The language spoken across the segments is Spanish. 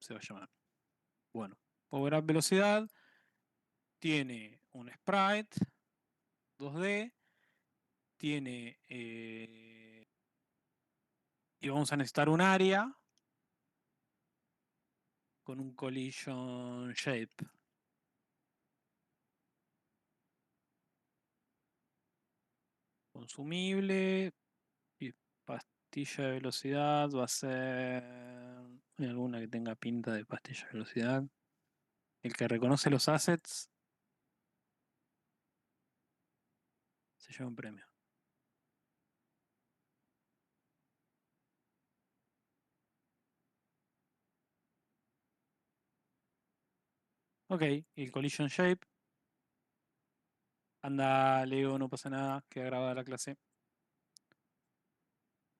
se va a llamar. Bueno, Power Up velocidad tiene un sprite 2D, tiene y vamos a necesitar un área con un collision shape. Consumible y pastilla de velocidad va a ser. ¿Hay alguna que tenga pinta de pastilla de velocidad? El que reconoce los assets se lleva un premio. Ok, y el collision shape. Anda, Leo, no pasa nada, queda grabada la clase.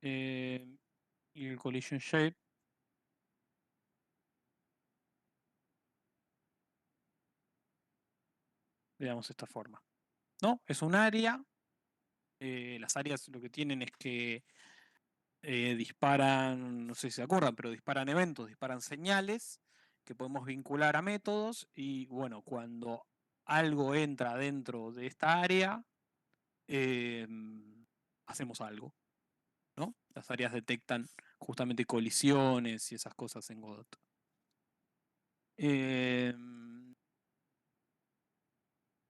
Y el collision shape, le damos esta forma. ¿No? Es un área. Las áreas lo que tienen es que disparan, no sé si se acuerdan, pero disparan eventos, disparan señales que podemos vincular a métodos y bueno, cuando algo entra dentro de esta área, eh, hacemos algo, ¿no? Las áreas detectan justamente colisiones y esas cosas en Godot. Eh,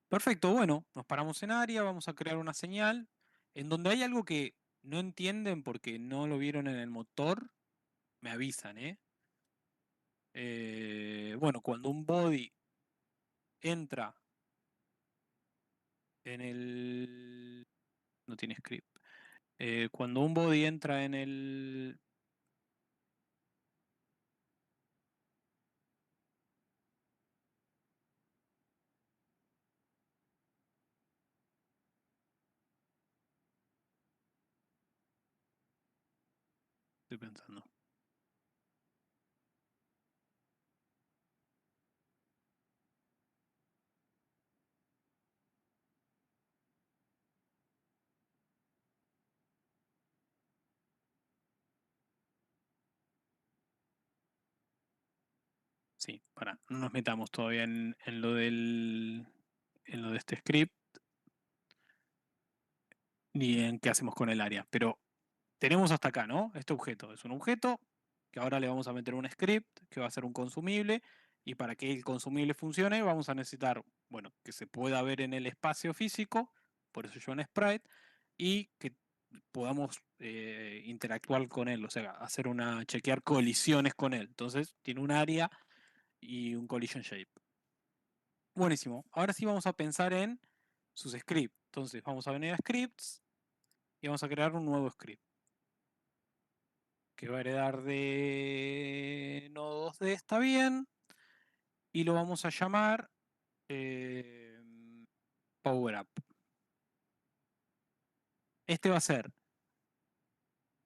Perfecto, bueno, nos paramos en área, vamos a crear una señal en donde hay algo que no entienden porque no lo vieron en el motor, me avisan, ¿eh? Bueno, cuando un body entra en el. No tiene script. Cuando un body entra en el. Estoy pensando. Sí, para, no nos metamos todavía en lo del. En lo de este script, ni en qué hacemos con el área. Pero tenemos hasta acá, ¿no? Este objeto es un objeto que ahora le vamos a meter un script que va a ser un consumible. Y para que el consumible funcione, vamos a necesitar, bueno, que se pueda ver en el espacio físico, por eso yo un sprite, y que podamos interactuar con él, o sea, hacer una, chequear colisiones con él. Entonces, tiene un área y un collision shape. Buenísimo. Ahora sí vamos a pensar en sus scripts. Entonces, vamos a venir a scripts y vamos a crear un nuevo script que va a heredar de nodo 2D, está bien, y lo vamos a llamar eh, PowerUp. Este va a ser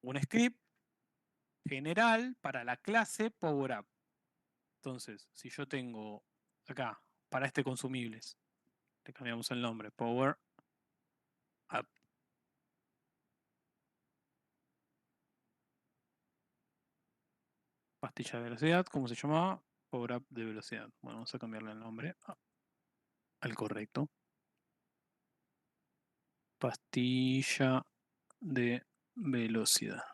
un script general para la clase PowerUp. Entonces, si yo tengo acá, para este consumibles, le cambiamos el nombre, PowerUp. Pastilla de velocidad, ¿cómo se llamaba? PowerUp de velocidad. Bueno, vamos a cambiarle el nombre al correcto. Pastilla de velocidad.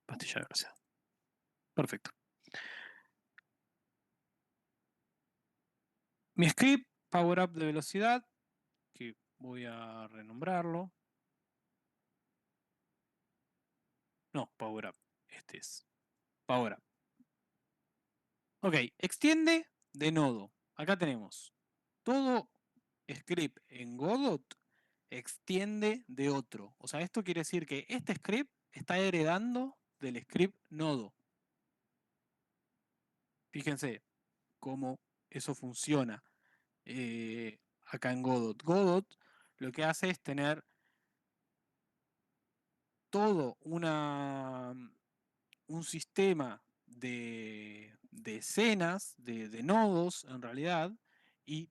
Pastilla de velocidad. Perfecto. Mi script, PowerUp de velocidad, que voy a renombrarlo. No, PowerUp. Este es PowerUp. Ok, extiende de nodo. Acá tenemos todo script en Godot extiende de otro. O sea, esto quiere decir que este script está heredando del script nodo. Fíjense cómo eso funciona acá en Godot. Godot lo que hace es tener todo un sistema de escenas, de nodos en realidad, y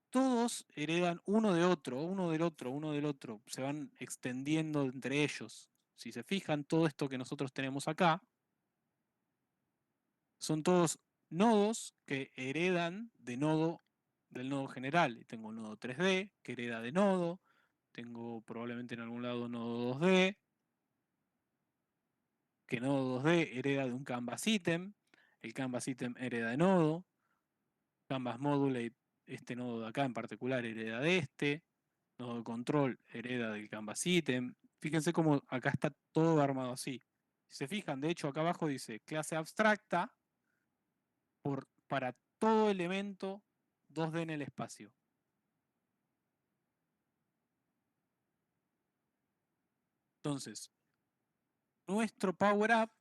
todos heredan uno de otro, uno del otro, uno del otro, se van extendiendo entre ellos. Si se fijan, todo esto que nosotros tenemos acá son todos nodos que heredan del nodo general. Y tengo un nodo 3D que hereda de nodo, tengo probablemente en algún lado nodo 2D, que nodo 2D hereda de un canvas item, el canvas item hereda de nodo, canvas module, este nodo de acá en particular hereda de este, nodo de control hereda del canvas item. Fíjense cómo acá está todo armado así. Si se fijan, de hecho acá abajo dice clase abstracta para todo elemento 2D en el espacio. Entonces, nuestro Power Up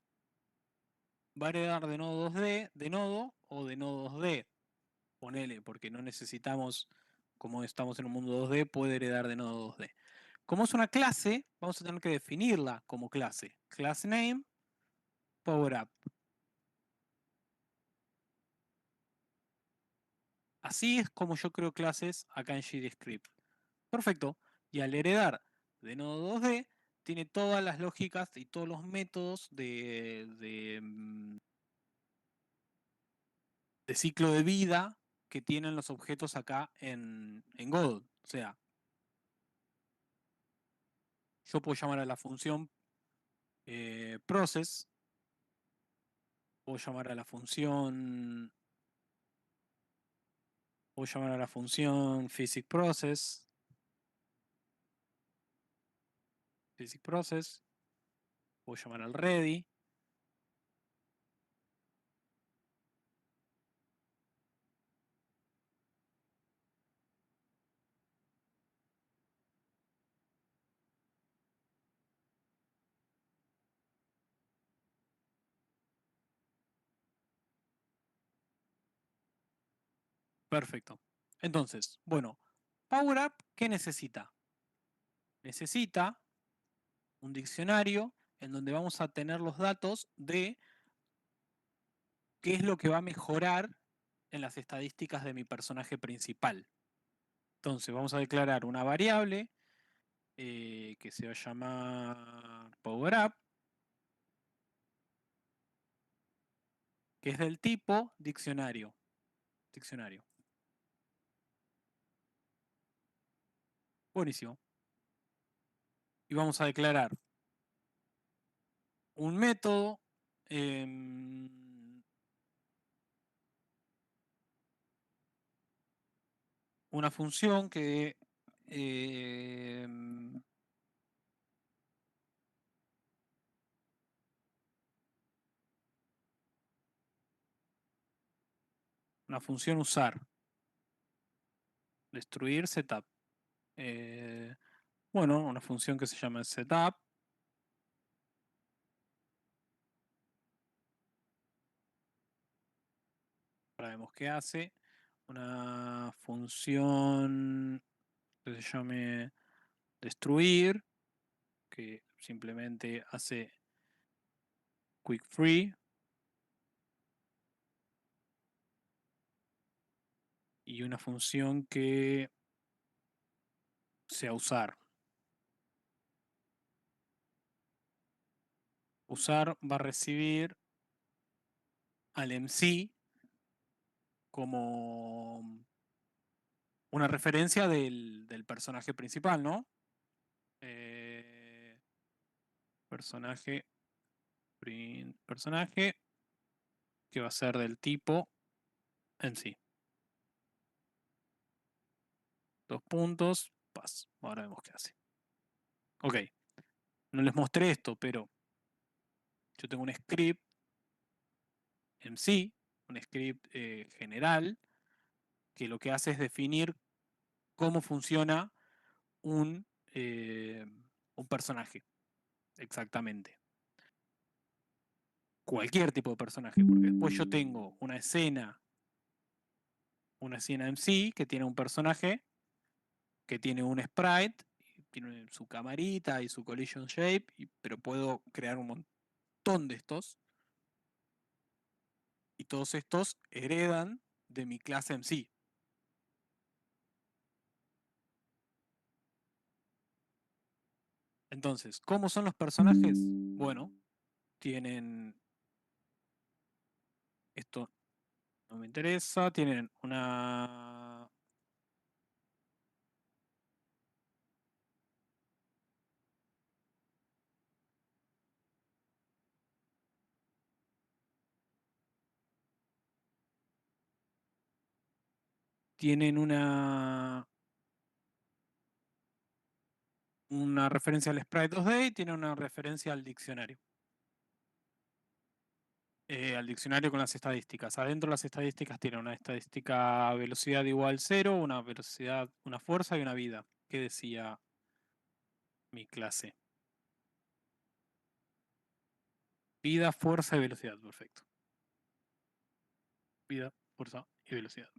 va a heredar de nodo 2D, de nodo o de nodo 2D. Ponele, porque no necesitamos, como estamos en un mundo 2D, puede heredar de nodo 2D. Como es una clase, vamos a tener que definirla como clase. Class name, Power Up. Así es como yo creo clases acá en GDScript. Perfecto. Y al heredar de nodo 2D, tiene todas las lógicas y todos los métodos de ciclo de vida que tienen los objetos acá en Godot. O sea, yo puedo llamar a la función process, puedo llamar a la función, puedo llamar a la función physics process, puedo llamar al ready. Perfecto. Entonces, bueno, PowerUp, ¿qué necesita? Necesita un diccionario en donde vamos a tener los datos de qué es lo que va a mejorar en las estadísticas de mi personaje principal. Entonces vamos a declarar una variable que se va a llamar PowerUp, que es del tipo diccionario. Buenísimo. Y vamos a declarar un método, una función que una función usar, destruir setup. Bueno, una función que se llama setup. Ahora vemos qué hace. Una función que se llame destruir, que simplemente hace quick free. Y una función que sea usar. Usar va a recibir al MC como una referencia del personaje principal, ¿no? Eh, personaje, personaje que va a ser del tipo MC. Dos puntos, paz. Ahora vemos qué hace. Ok, no les mostré esto, pero yo tengo un script MC, un script general, que lo que hace es definir cómo funciona un, eh, un personaje, exactamente. Cualquier tipo de personaje, porque después yo tengo una escena en sí que tiene un personaje, que tiene un sprite, tiene su camarita y su collision shape, pero puedo crear un montón de estos, y todos estos heredan de mi clase en sí. Entonces, ¿cómo son los personajes? Bueno, tienen... Esto no me interesa. Tienen una... Tienen una referencia al Sprite 2D y tienen una referencia al diccionario. Al diccionario con las estadísticas. Adentro las estadísticas tienen una estadística velocidad igual 0, una velocidad, una fuerza y una vida. ¿Qué decía mi clase? Vida, fuerza y velocidad, perfecto. Vida, fuerza y velocidad.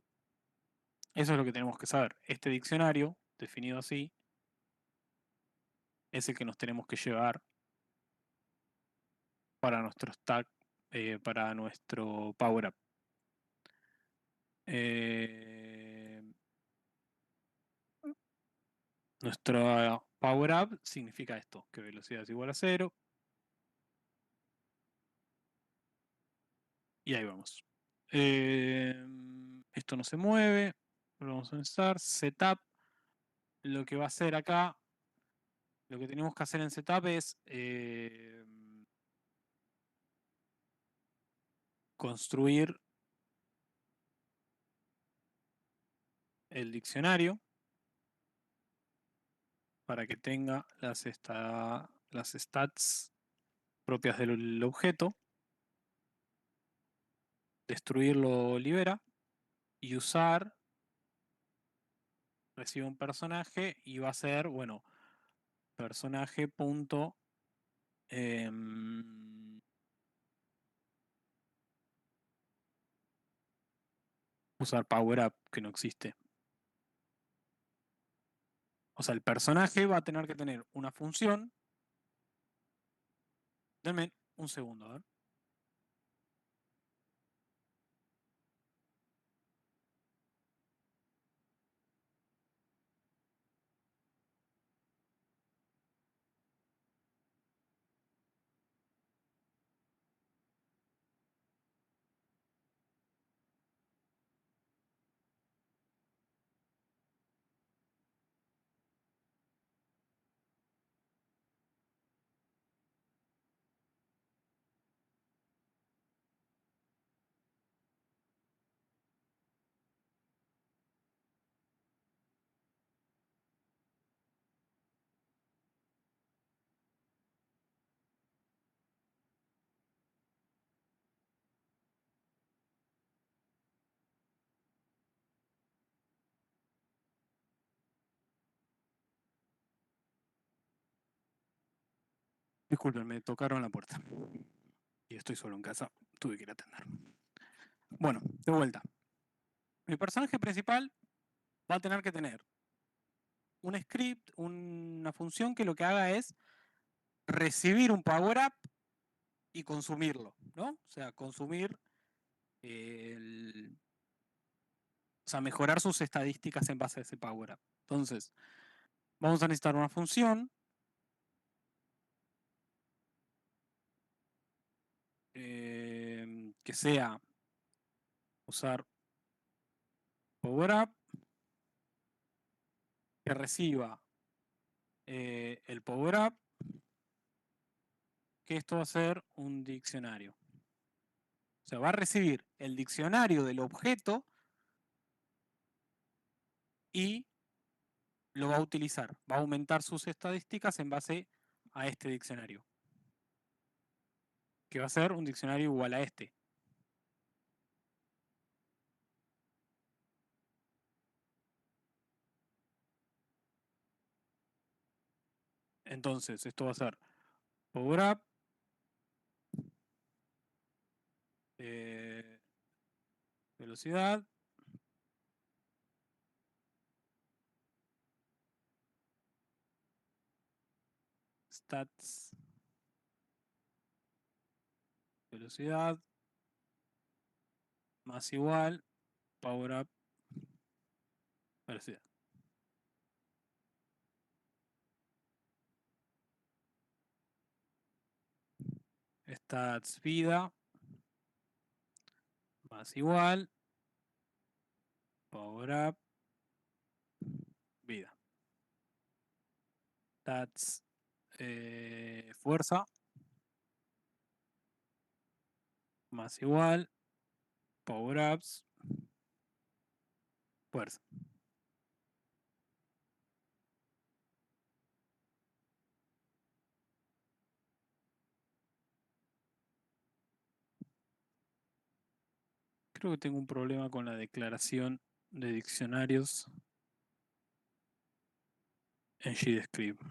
Eso es lo que tenemos que saber. Este diccionario, definido así, es el que nos tenemos que llevar para nuestro stack, para nuestro Power Up. Nuestro Power Up significa esto, que velocidad es igual a 0. Y ahí vamos. Esto no se mueve. Lo vamos a pensar. Setup. Lo que va a hacer acá, lo que tenemos que hacer en setup es construir el diccionario para que tenga las stats propias del objeto. Destruirlo libera. Y usar, recibe un personaje y va a ser, bueno, personaje punto usar power up, que no existe. O sea, el personaje va a tener que tener una función. Denme un segundo, a ver. Disculpen, me tocaron la puerta. Y estoy solo en casa, tuve que ir a atender. Bueno, de vuelta. Mi personaje principal va a tener que tener un script, una función que lo que haga es recibir un power up y consumirlo, ¿no? O sea, consumir o sea, mejorar sus estadísticas en base a ese power up. Entonces, vamos a necesitar una función que sea usar power up, que reciba el power up, que esto va a ser un diccionario. O sea, va a recibir el diccionario del objeto y lo va a utilizar. Va a aumentar sus estadísticas en base a este diccionario. Que va a ser un diccionario igual a este. Entonces, esto va a ser power up, velocidad, stats, velocidad, más igual, power up, velocidad. stats vida más igual power up vida. Stats fuerza más igual power ups fuerza. Creo que tengo un problema con la declaración de diccionarios en GDScript.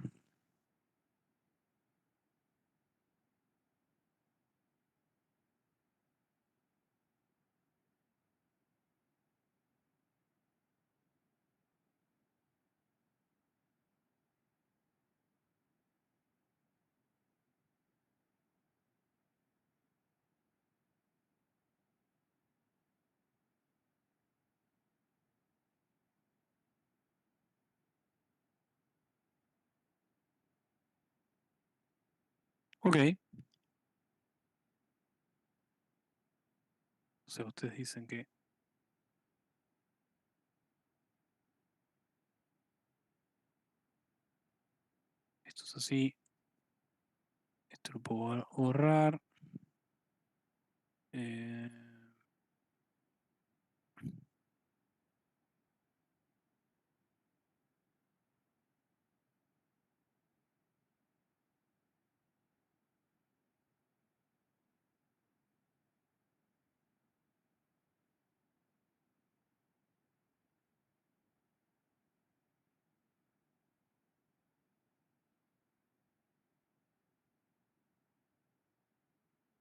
Ok. O sea, ustedes dicen que esto es así. Esto lo puedo borrar. Eh,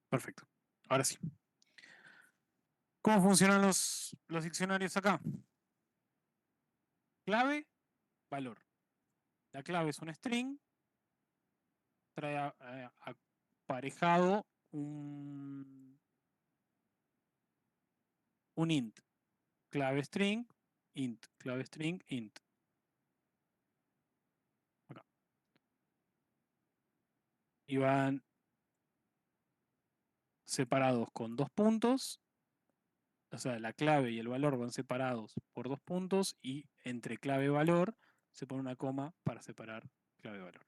perfecto. Ahora sí. ¿Cómo funcionan los diccionarios acá? Clave, valor. La clave es un string, trae aparejado un int. Clave string, int. Clave string, int. Acá. Y van separados con 2 puntos. O sea, la clave y el valor van separados por 2 puntos y entre clave y valor se pone una coma para separar clave y valor.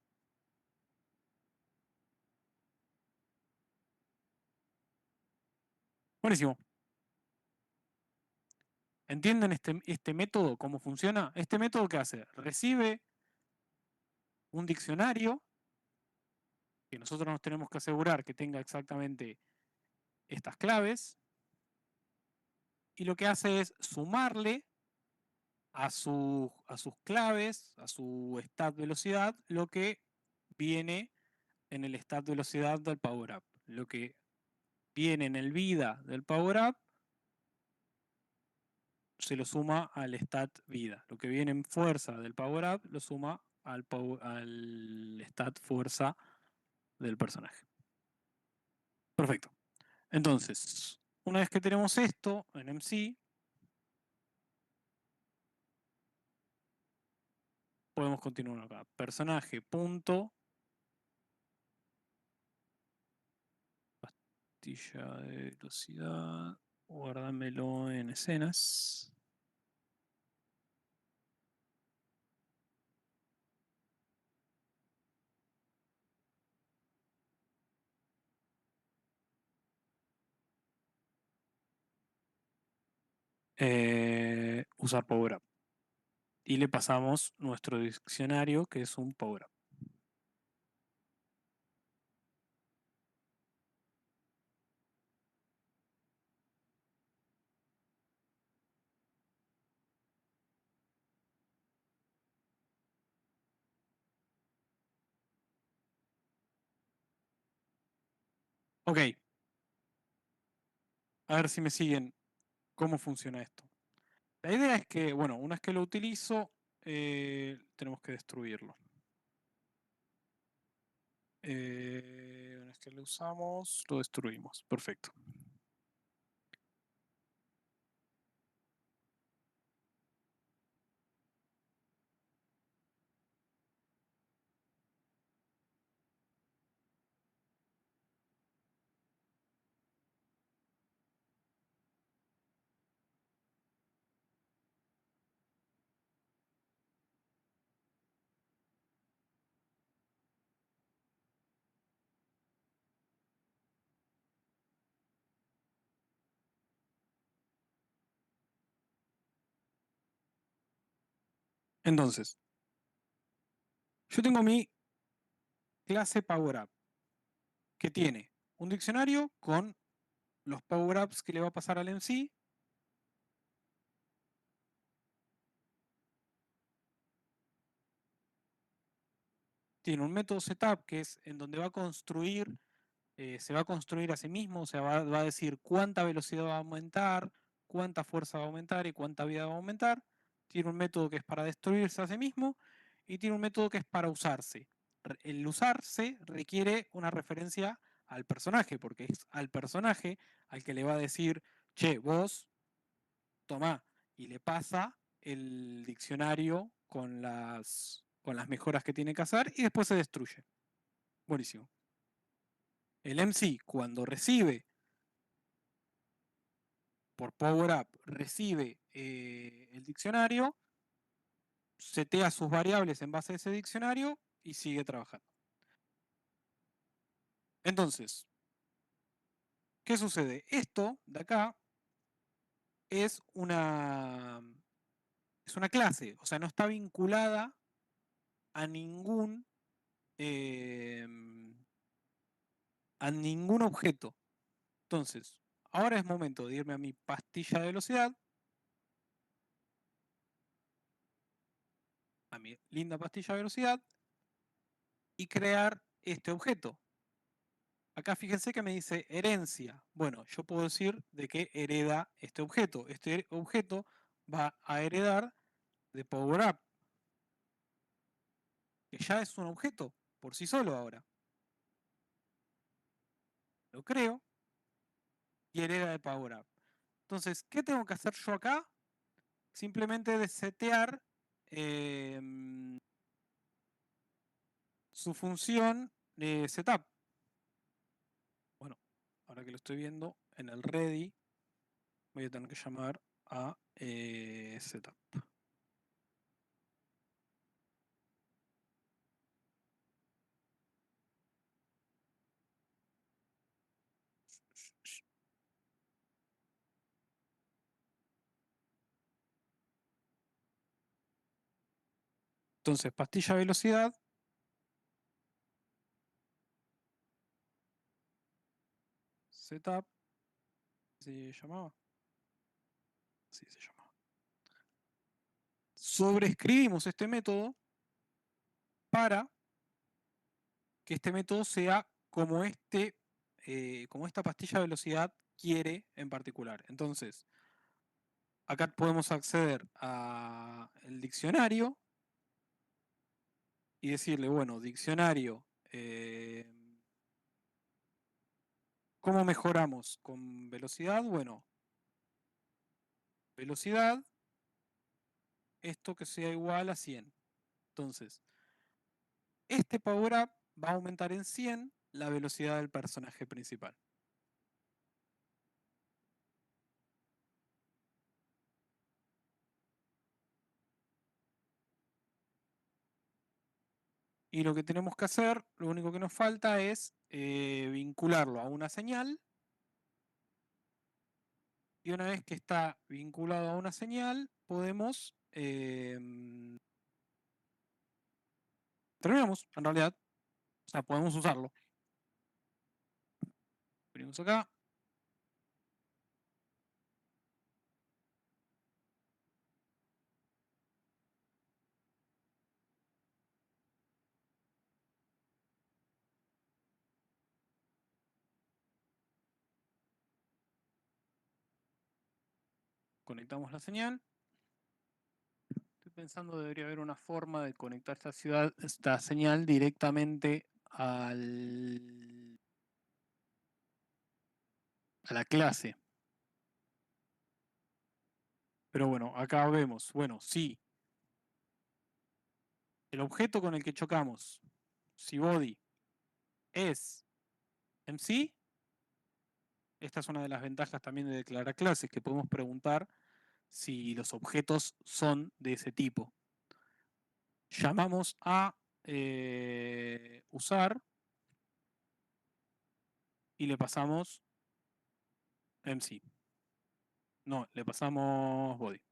Buenísimo. ¿Entienden este método cómo funciona? Este método, ¿qué hace? Recibe un diccionario que nosotros nos tenemos que asegurar que tenga exactamente estas claves y lo que hace es sumarle a sus claves, a su stat velocidad, lo que viene en el stat velocidad del power up. Lo que viene en el vida del power up se lo suma al stat vida. Lo que viene en fuerza del power up lo suma al stat fuerza del personaje. Perfecto. Entonces, una vez que tenemos esto en MC, podemos continuar acá. Personaje punto pastilla de velocidad. Guárdamelo en escenas. Usar power up. Y le pasamos nuestro diccionario, que es un power up. Ok, a ver si me siguen cómo funciona esto. La idea es que, bueno, una vez que lo utilizo, tenemos que destruirlo. Una vez que lo usamos, lo destruimos. Perfecto. Entonces, yo tengo mi clase PowerUp, que tiene un diccionario con los PowerUps que le va a pasar al MC. Tiene un método setup que es en donde va a construir, se va a construir a sí mismo, o sea, va a decir cuánta velocidad va a aumentar, cuánta fuerza va a aumentar y cuánta vida va a aumentar. Tiene un método que es para destruirse a sí mismo y tiene un método que es para usarse. El usarse requiere una referencia al personaje, porque es al personaje al que le va a decir, che, vos, tomá, y le pasa el diccionario con las mejoras que tiene que hacer y después se destruye. Buenísimo. El MC, cuando recibe por Power Up, recibe el diccionario, setea sus variables en base a ese diccionario y sigue trabajando. Entonces, ¿qué sucede? Esto de acá es es una clase, o sea, no está vinculada a eh, a ningún objeto. Entonces, ahora es momento de irme a mi pastilla de velocidad, a mi linda pastilla de velocidad, y crear este objeto. Acá fíjense que me dice herencia. Bueno, yo puedo decir de qué hereda este objeto. Este objeto va a heredar de PowerUp, que ya es un objeto por sí solo ahora. Lo creo y hereda de PowerUp. Entonces, ¿qué tengo que hacer yo acá? Simplemente de setear su función de setup. Bueno, ahora que lo estoy viendo en el ready, voy a tener que llamar a setup. Entonces, pastilla velocidad, setup, ¿se llamaba? Sí, se llamaba. Sobreescribimos este método para que este método sea como esta pastilla de velocidad quiere en particular. Entonces, acá podemos acceder al diccionario y decirle, bueno, diccionario, ¿cómo mejoramos con velocidad? Bueno, velocidad, esto que sea igual a 100. Entonces, este power up va a aumentar en 100 la velocidad del personaje principal. Y lo que tenemos que hacer, lo único que nos falta es vincularlo a una señal. Y una vez que está vinculado a una señal, podemos... terminamos, en realidad. O sea, podemos usarlo. Venimos acá. Conectamos la señal. Estoy pensando debería haber una forma de conectar esta señal directamente a la clase. Pero bueno, acá vemos, bueno, sí, el objeto con el que chocamos, si body es MC, esta es una de las ventajas también de declarar clases, que podemos preguntar si los objetos son de ese tipo. Llamamos a usar y le pasamos MC. No, le pasamos body.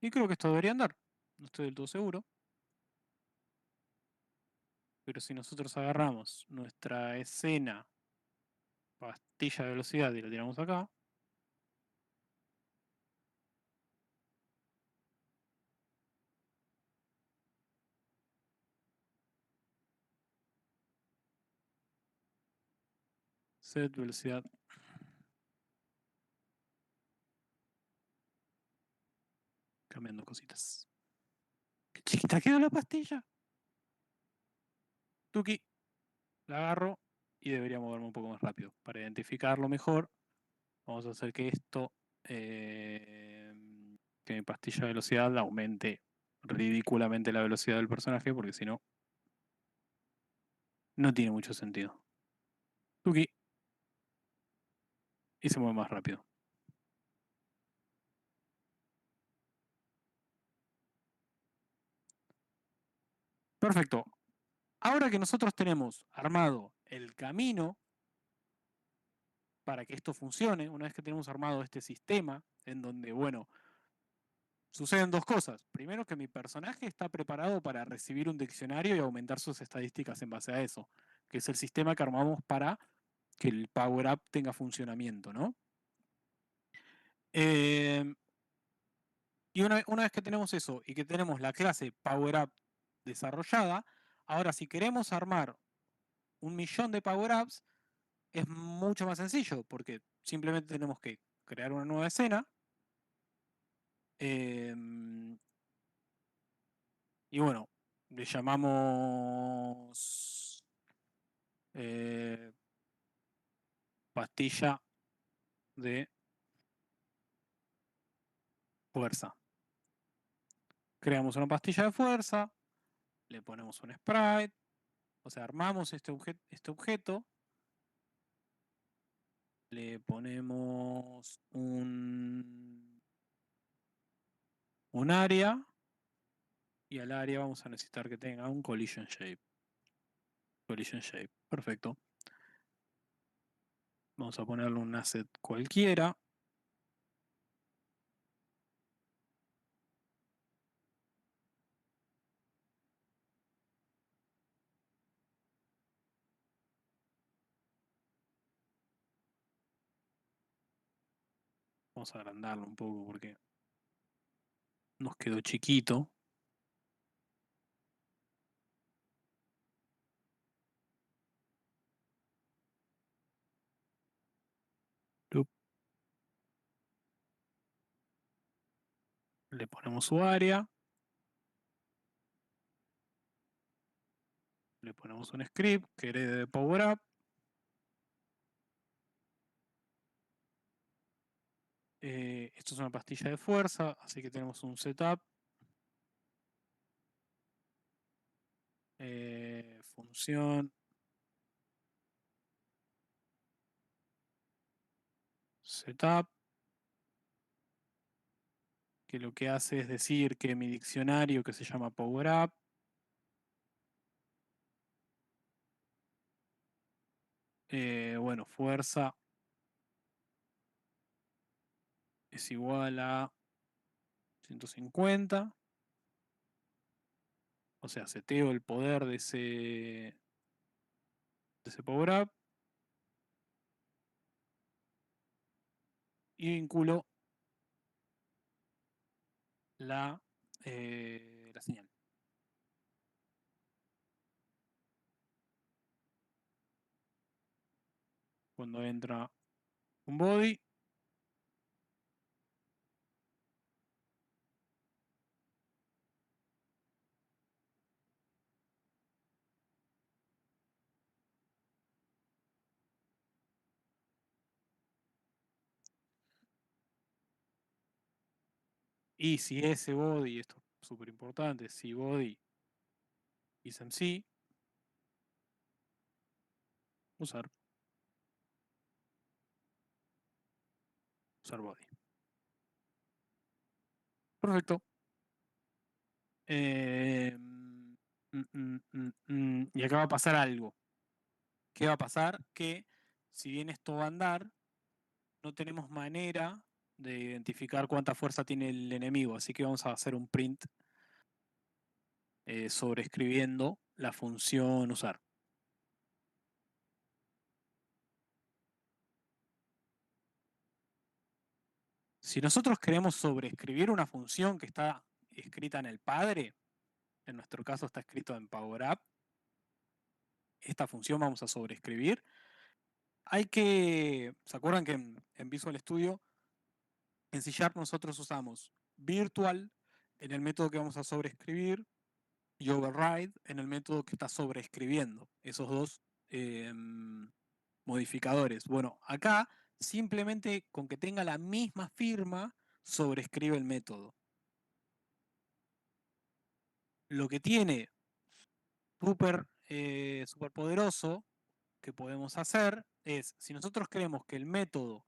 Y creo que esto debería andar. No estoy del todo seguro. Pero si nosotros agarramos nuestra escena pastilla de velocidad y la tiramos acá, set velocidad, cambiando cositas. ¡Qué chiquita quedó la pastilla! Tuki, la agarro y debería moverme un poco más rápido. Para identificarlo mejor, vamos a hacer que esto, que mi pastilla de velocidad aumente ridículamente la velocidad del personaje, porque si no, no tiene mucho sentido. Tuki, y se mueve más rápido. Perfecto. Ahora que nosotros tenemos armado el camino para que esto funcione, una vez que tenemos armado este sistema, en donde, bueno, suceden dos cosas. Primero, que mi personaje está preparado para recibir un diccionario y aumentar sus estadísticas en base a eso, que es el sistema que armamos para que el Power Up tenga funcionamiento, ¿no? Eh, y una vez que tenemos eso y que tenemos la clase Power Up desarrollada, ahora si queremos armar 1.000.000 de Power Ups, es mucho más sencillo, porque simplemente tenemos que crear una nueva escena. Eh, y bueno, le llamamos eh, pastilla de fuerza. Creamos una pastilla de fuerza, le ponemos un sprite, o sea, armamos este objeto, le ponemos un área, y al área vamos a necesitar que tenga un collision shape. Collision shape, perfecto. Vamos a ponerle un asset cualquiera. Vamos a agrandarlo un poco porque nos quedó chiquito. Le ponemos su área. Le ponemos un script que herede de PowerUp. Esto es una pastilla de fuerza, así que tenemos un setup. Función. Setup. Que lo que hace es decir que mi diccionario que se llama PowerUp bueno, fuerza es igual a 150. O sea, seteo el poder de ese PowerUp y vinculo la señal. Cuando entra un body, y si ese body, esto es súper importante, si body is MC, usar body. Perfecto. Y acá va a pasar algo. ¿Qué va a pasar? Que si bien esto va a andar, no tenemos manera de identificar cuánta fuerza tiene el enemigo, así que vamos a hacer un print sobreescribiendo la función usar. Si nosotros queremos sobreescribir una función que está escrita en el padre, en nuestro caso está escrito en PowerUp, esta función vamos a sobreescribir. ¿Se acuerdan que en Visual Studio, en C# nosotros usamos virtual en el método que vamos a sobreescribir y override en el método que está sobreescribiendo, esos dos modificadores? Bueno, acá simplemente con que tenga la misma firma sobreescribe el método. Lo que tiene súper poderoso que podemos hacer es, si nosotros queremos que el método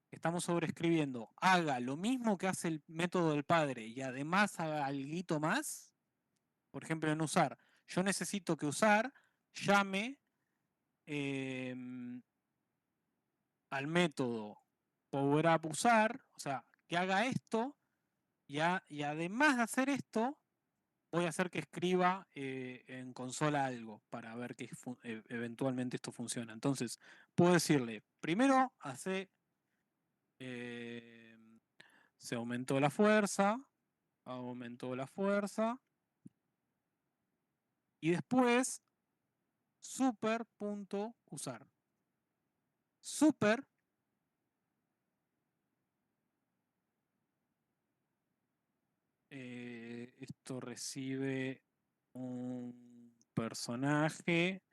que estamos sobreescribiendo haga lo mismo que hace el método del padre y además haga algo más, por ejemplo en usar, yo necesito que usar llame al método PowerUp usar, o sea, que haga esto y además de hacer esto, voy a hacer que escriba en consola algo para ver que eventualmente esto funciona. Entonces, puedo decirle, primero eh, se aumentó la fuerza, y después super.usar. Super esto recibe un personaje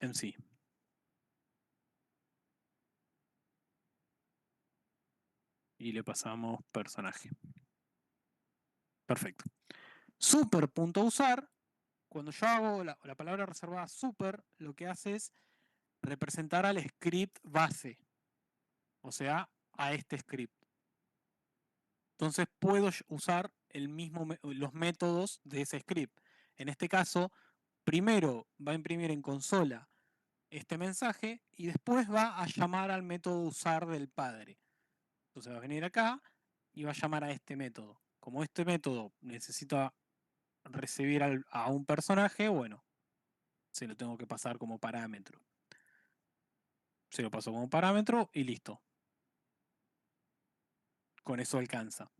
en sí. Y le pasamos personaje. Perfecto. Super.usar, cuando yo hago la palabra reservada super, lo que hace es representar al script base, o sea, a este script. Entonces puedo usar los métodos de ese script. En este caso, primero va a imprimir en consola este mensaje y después va a llamar al método usar del padre. Entonces va a venir acá y va a llamar a este método. Como este método necesita recibir a un personaje, bueno, se lo tengo que pasar como parámetro. Se lo paso como parámetro y listo. Con eso alcanza.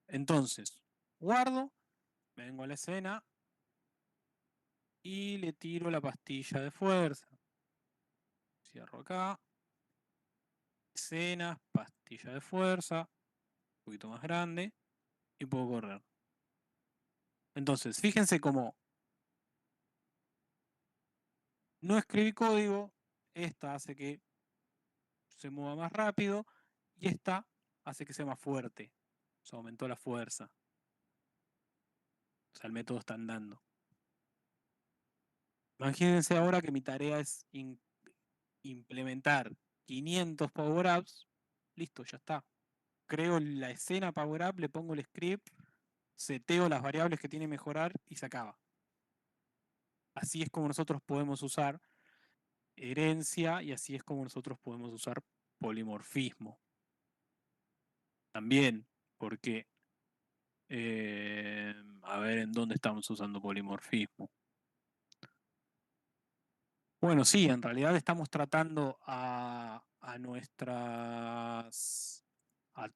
Entonces, guardo, me vengo a la escena y le tiro la pastilla de fuerza. Cierro acá. Escenas, pastilla de fuerza, un poquito más grande y puedo correr. Entonces, fíjense cómo no escribí código, esta hace que se mueva más rápido y esta hace que sea más fuerte. Se aumentó la fuerza. O sea, el método está andando. Imagínense ahora que mi tarea es implementar 500 power-ups. Listo, ya está. Creo la escena power-up, le pongo el script, seteo las variables que tiene que mejorar y se acaba. Así es como nosotros podemos usar herencia y así es como nosotros podemos usar polimorfismo. También, porque, a ver en dónde estamos usando polimorfismo. Bueno, sí, en realidad estamos tratando a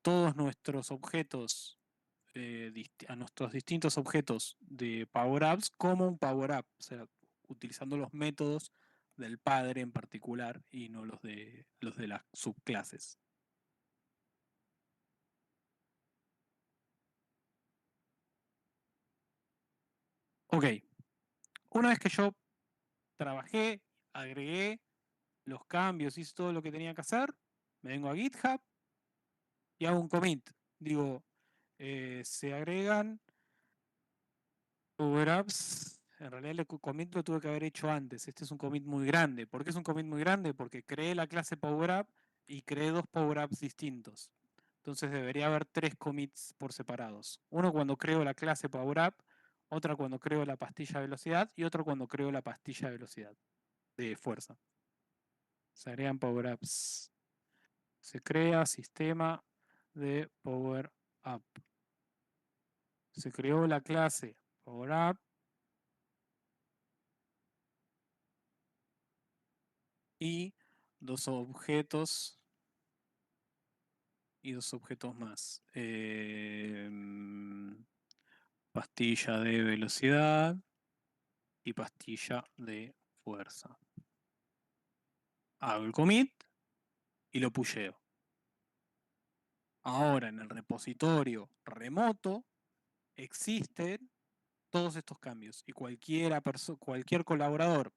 todos nuestros objetos, a nuestros distintos objetos de power-ups como un power-up, o sea, utilizando los métodos del padre en particular y no los de las subclases. Ok, una vez que yo trabajé, agregué los cambios, hice todo lo que tenía que hacer, me vengo a GitHub y hago un commit. Digo, se agregan power-ups. En realidad el commit lo tuve que haber hecho antes. Este es un commit muy grande. ¿Por qué es un commit muy grande? Porque creé la clase PowerUp y creé dos power-ups distintos. Entonces debería haber tres commits por separados. Uno cuando creo la clase PowerUp, otra cuando creo la pastilla de velocidad y otro cuando creo la pastilla de velocidad, de fuerza. Se agregan power-ups. se crea sistema de Power Up. Se creó la clase Power Up y dos objetos más. Pastilla de velocidad y pastilla de fuerza. Hago el commit y lo pusheo. Ahora en el repositorio remoto existen todos estos cambios y cualquier colaborador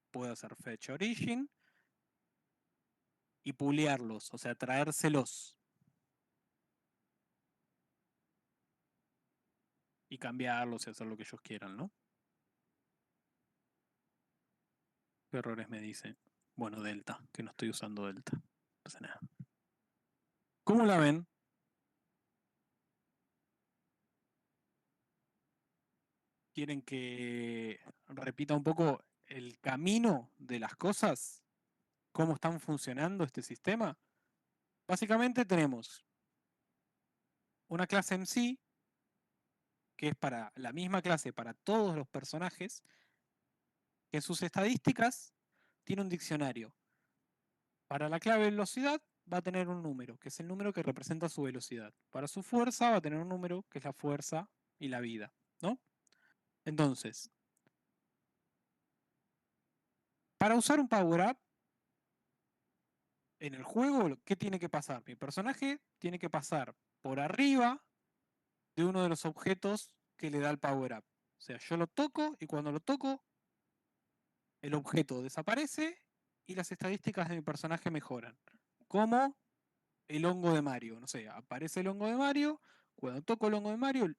puede hacer fetch origin y pulearlos, o sea, traérselos y cambiarlos y hacer lo que ellos quieran, ¿no? ¿Qué errores me dice? Bueno, Delta, que no estoy usando Delta. No pasa nada. ¿Cómo la ven? ¿Quieren que repita un poco el camino de las cosas? ¿Cómo están funcionando este sistema? Básicamente tenemos una clase en sí, que es para la misma clase para todos los personajes, que en sus estadísticas tiene un diccionario. Para la clave velocidad va a tener un número, que es el número que representa su velocidad. Para su fuerza va a tener un número, que es la fuerza y la vida, ¿no? Entonces, para usar un power-up en el juego, ¿qué tiene que pasar? Mi personaje tiene que pasar por arriba de uno de los objetos que le da el power-up. O sea, yo lo toco y cuando lo toco, el objeto desaparece y las estadísticas de mi personaje mejoran. Como el hongo de Mario. No sé, aparece el hongo de Mario. Cuando toco el hongo de Mario,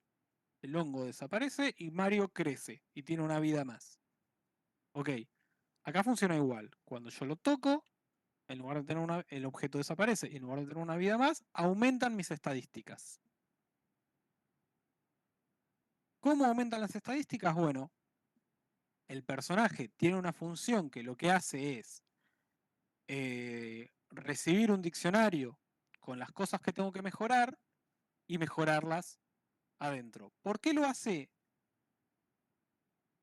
el hongo desaparece y Mario crece y tiene una vida más. Ok, acá funciona igual. Cuando yo lo toco, en lugar de tener el objeto desaparece y en lugar de tener una vida más, aumentan mis estadísticas. ¿Cómo aumentan las estadísticas? Bueno, el personaje tiene una función que lo que hace es recibir un diccionario con las cosas que tengo que mejorar y mejorarlas adentro. ¿Por qué lo hace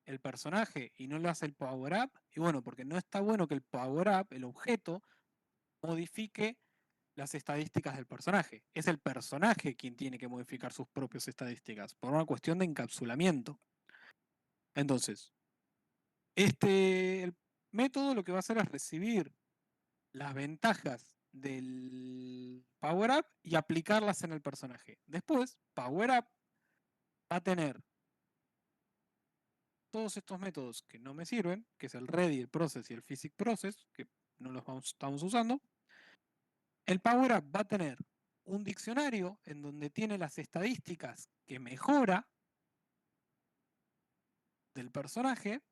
el personaje y no lo hace el power up? Y bueno, porque no está bueno que el power up, el objeto, modifique las estadísticas del personaje. Es el personaje quien tiene que modificar sus propias estadísticas por una cuestión de encapsulamiento. Entonces, el método lo que va a hacer es recibir las ventajas del Power Up y aplicarlas en el personaje. Después, Power Up va a tener todos estos métodos que no me sirven, que es el Ready, el Process y el Physics Process, que no los estamos usando. El Power Up va a tener un diccionario en donde tiene las estadísticas que mejora del personaje,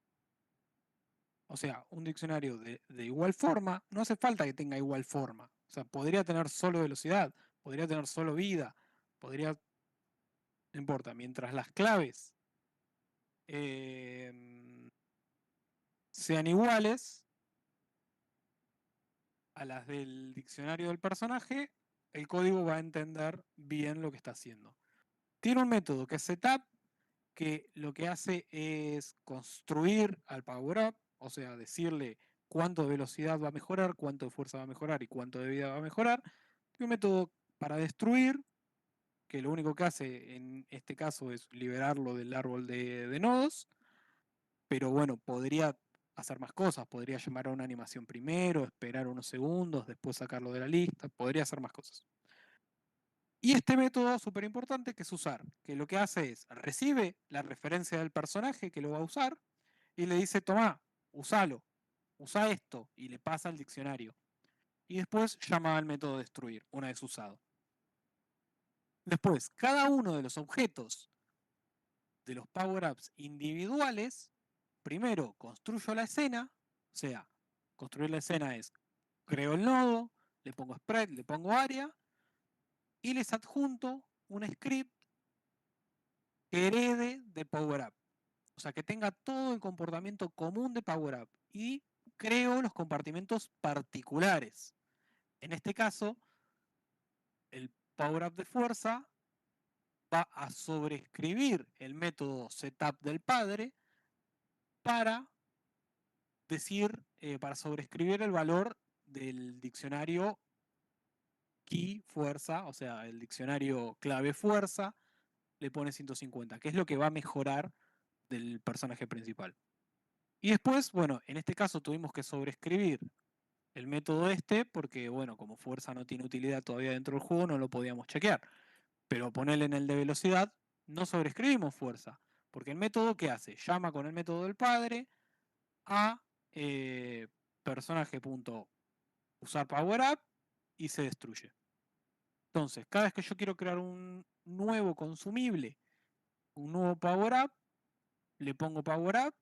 o sea, un diccionario de igual forma, no hace falta que tenga igual forma, o sea, podría tener solo velocidad, podría tener solo vida, podría, no importa, mientras las claves sean iguales a las del diccionario del personaje, el código va a entender bien lo que está haciendo. Tiene un método que es setup, que lo que hace es construir al power up, o sea, decirle cuánto de velocidad va a mejorar, cuánto de fuerza va a mejorar y cuánto de vida va a mejorar. Tiene un método para destruir, que lo único que hace en este caso es liberarlo del árbol de nodos, pero bueno, podría hacer más cosas, podría llamar a una animación primero, esperar unos segundos, después sacarlo de la lista, podría hacer más cosas. Y este método súper importante que es usar, que lo que hace es recibe la referencia del personaje que lo va a usar y le dice, tomá, usalo, usa esto y le pasa el diccionario. Y después llama al método destruir, una vez usado. Después, cada uno de los objetos de los power-ups individuales, primero construyo la escena, o sea, construir la escena es, creo el nodo, le pongo spread, le pongo área, y les adjunto un script que herede de PowerUp. O sea, que tenga todo el comportamiento común de PowerUp. Y creo los compartimentos particulares. En este caso, power up de fuerza va a sobreescribir el método setup del padre para decir, para sobreescribir el valor del diccionario key fuerza, o sea, el diccionario clave fuerza, le pone 150, que es lo que va a mejorar del personaje principal. Y después, bueno, en este caso tuvimos que sobreescribir el método este, porque, bueno, como fuerza no tiene utilidad todavía dentro del juego, no lo podíamos chequear. Pero ponerle en el de velocidad, no sobreescribimos fuerza. Porque el método, ¿qué hace? Llama con el método del padre a personaje.usar power up y se destruye. Entonces, cada vez que yo quiero crear un nuevo consumible, un nuevo power up, le pongo power up,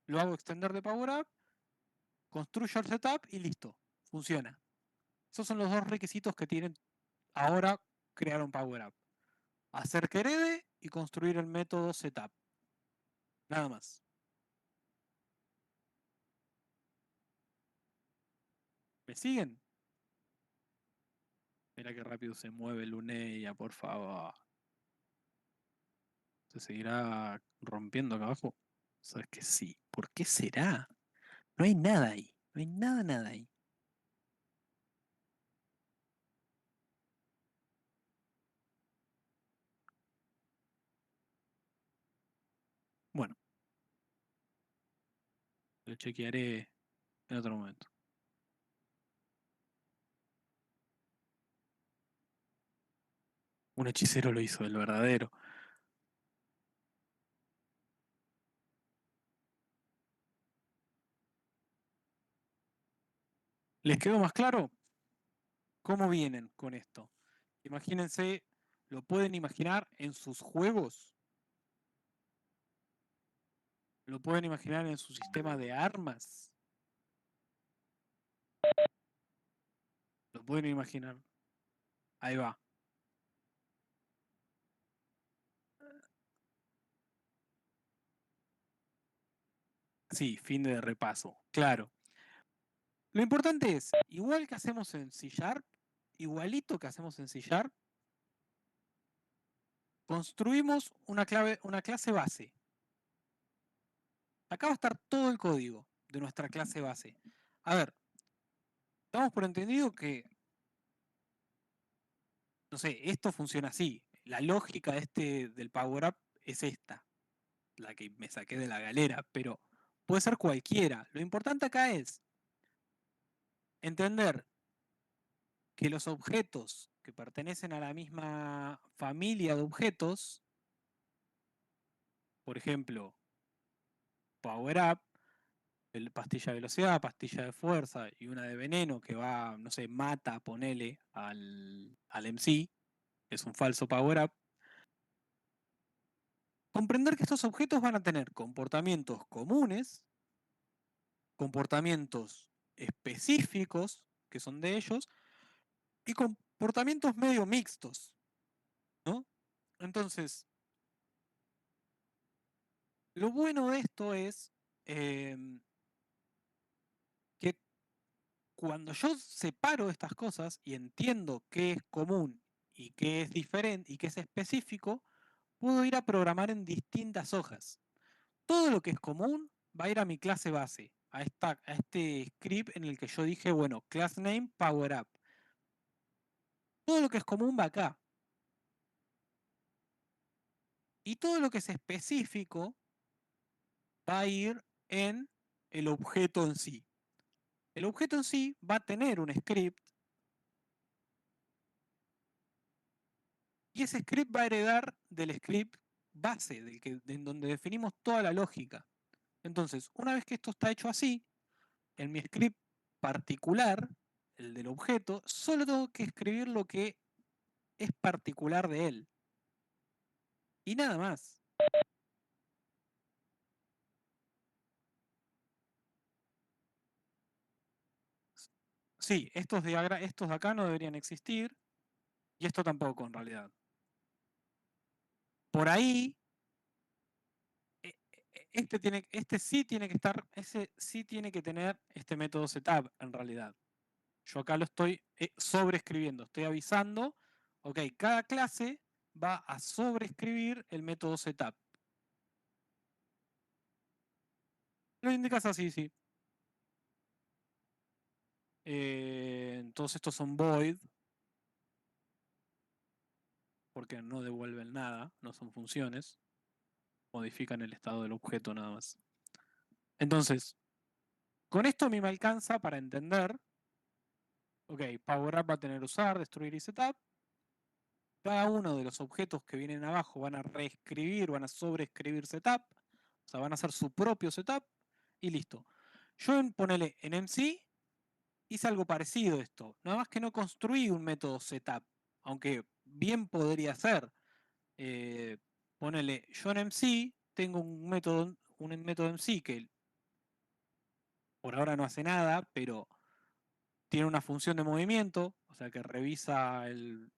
lo hago extender de power up, construyo el setup y listo, funciona. Esos son los dos requisitos que tienen ahora crear un power up. Hacer que herede y construir el método setup. Nada más. ¿Me siguen? Mira qué rápido se mueve Luneia, por favor. ¿Se seguirá rompiendo acá abajo? Sabes que sí. ¿Por qué será? No hay nada ahí. No hay nada, nada ahí. Bueno, lo chequearé en otro momento. Un hechicero lo hizo, el verdadero. ¿Les quedó más claro cómo vienen con esto? Imagínense, lo pueden imaginar en sus juegos, lo pueden imaginar en su sistema de armas, lo pueden imaginar. Ahí va. Sí, fin de repaso, claro. Lo importante es, igual que hacemos en C Sharp, igualito que hacemos en C Sharp, construimos una clase base. Acá va a estar todo el código de nuestra clase base. A ver, damos por entendido que, no sé, esto funciona así. La lógica del Power Up es esta, la que me saqué de la galera, pero puede ser cualquiera. Lo importante acá es entender que los objetos que pertenecen a la misma familia de objetos, por ejemplo, Power Up, pastilla de velocidad, pastilla de fuerza y una de veneno que va, no sé, mata, ponele al MC, es un falso Power Up. Comprender que estos objetos van a tener comportamientos comunes, comportamientos específicos que son de ellos y comportamientos medio mixtos, ¿no? Entonces, lo bueno de esto es que cuando yo separo estas cosas y entiendo qué es común y qué es diferente y qué es específico, puedo ir a programar en distintas hojas. Todo lo que es común va a ir a mi clase base, a este script en el que yo dije, bueno, class name, power up. Todo lo que es común va acá. Y todo lo que es específico va a ir en el objeto en sí. El objeto en sí va a tener un script y ese script va a heredar del script base, en donde definimos toda la lógica. Entonces, una vez que esto está hecho así, en mi script particular, el del objeto, solo tengo que escribir lo que es particular de él. Y nada más. Sí, estos de acá no deberían existir y esto tampoco en realidad. Por ahí, ese sí tiene que tener este método setup en realidad. Yo acá lo estoy sobreescribiendo, estoy avisando Ok, cada clase va a sobreescribir el método setup. Lo indicas así, sí. Entonces estos son void, porque no devuelven nada, no son funciones, modifican el estado del objeto nada más. Entonces, con esto a mí me alcanza para entender, ok, PowerUp va a tener usar, destruir y setup. Cada uno de los objetos que vienen abajo van a reescribir, van a sobreescribir setup, o sea, van a hacer su propio setup y listo. Yo ponele en MC hice algo parecido a esto, nada más que no construí un método setup, aunque bien podría ser. Ponele, yo en MC tengo un método MC que por ahora no hace nada, pero tiene una función de movimiento, o sea que revisa el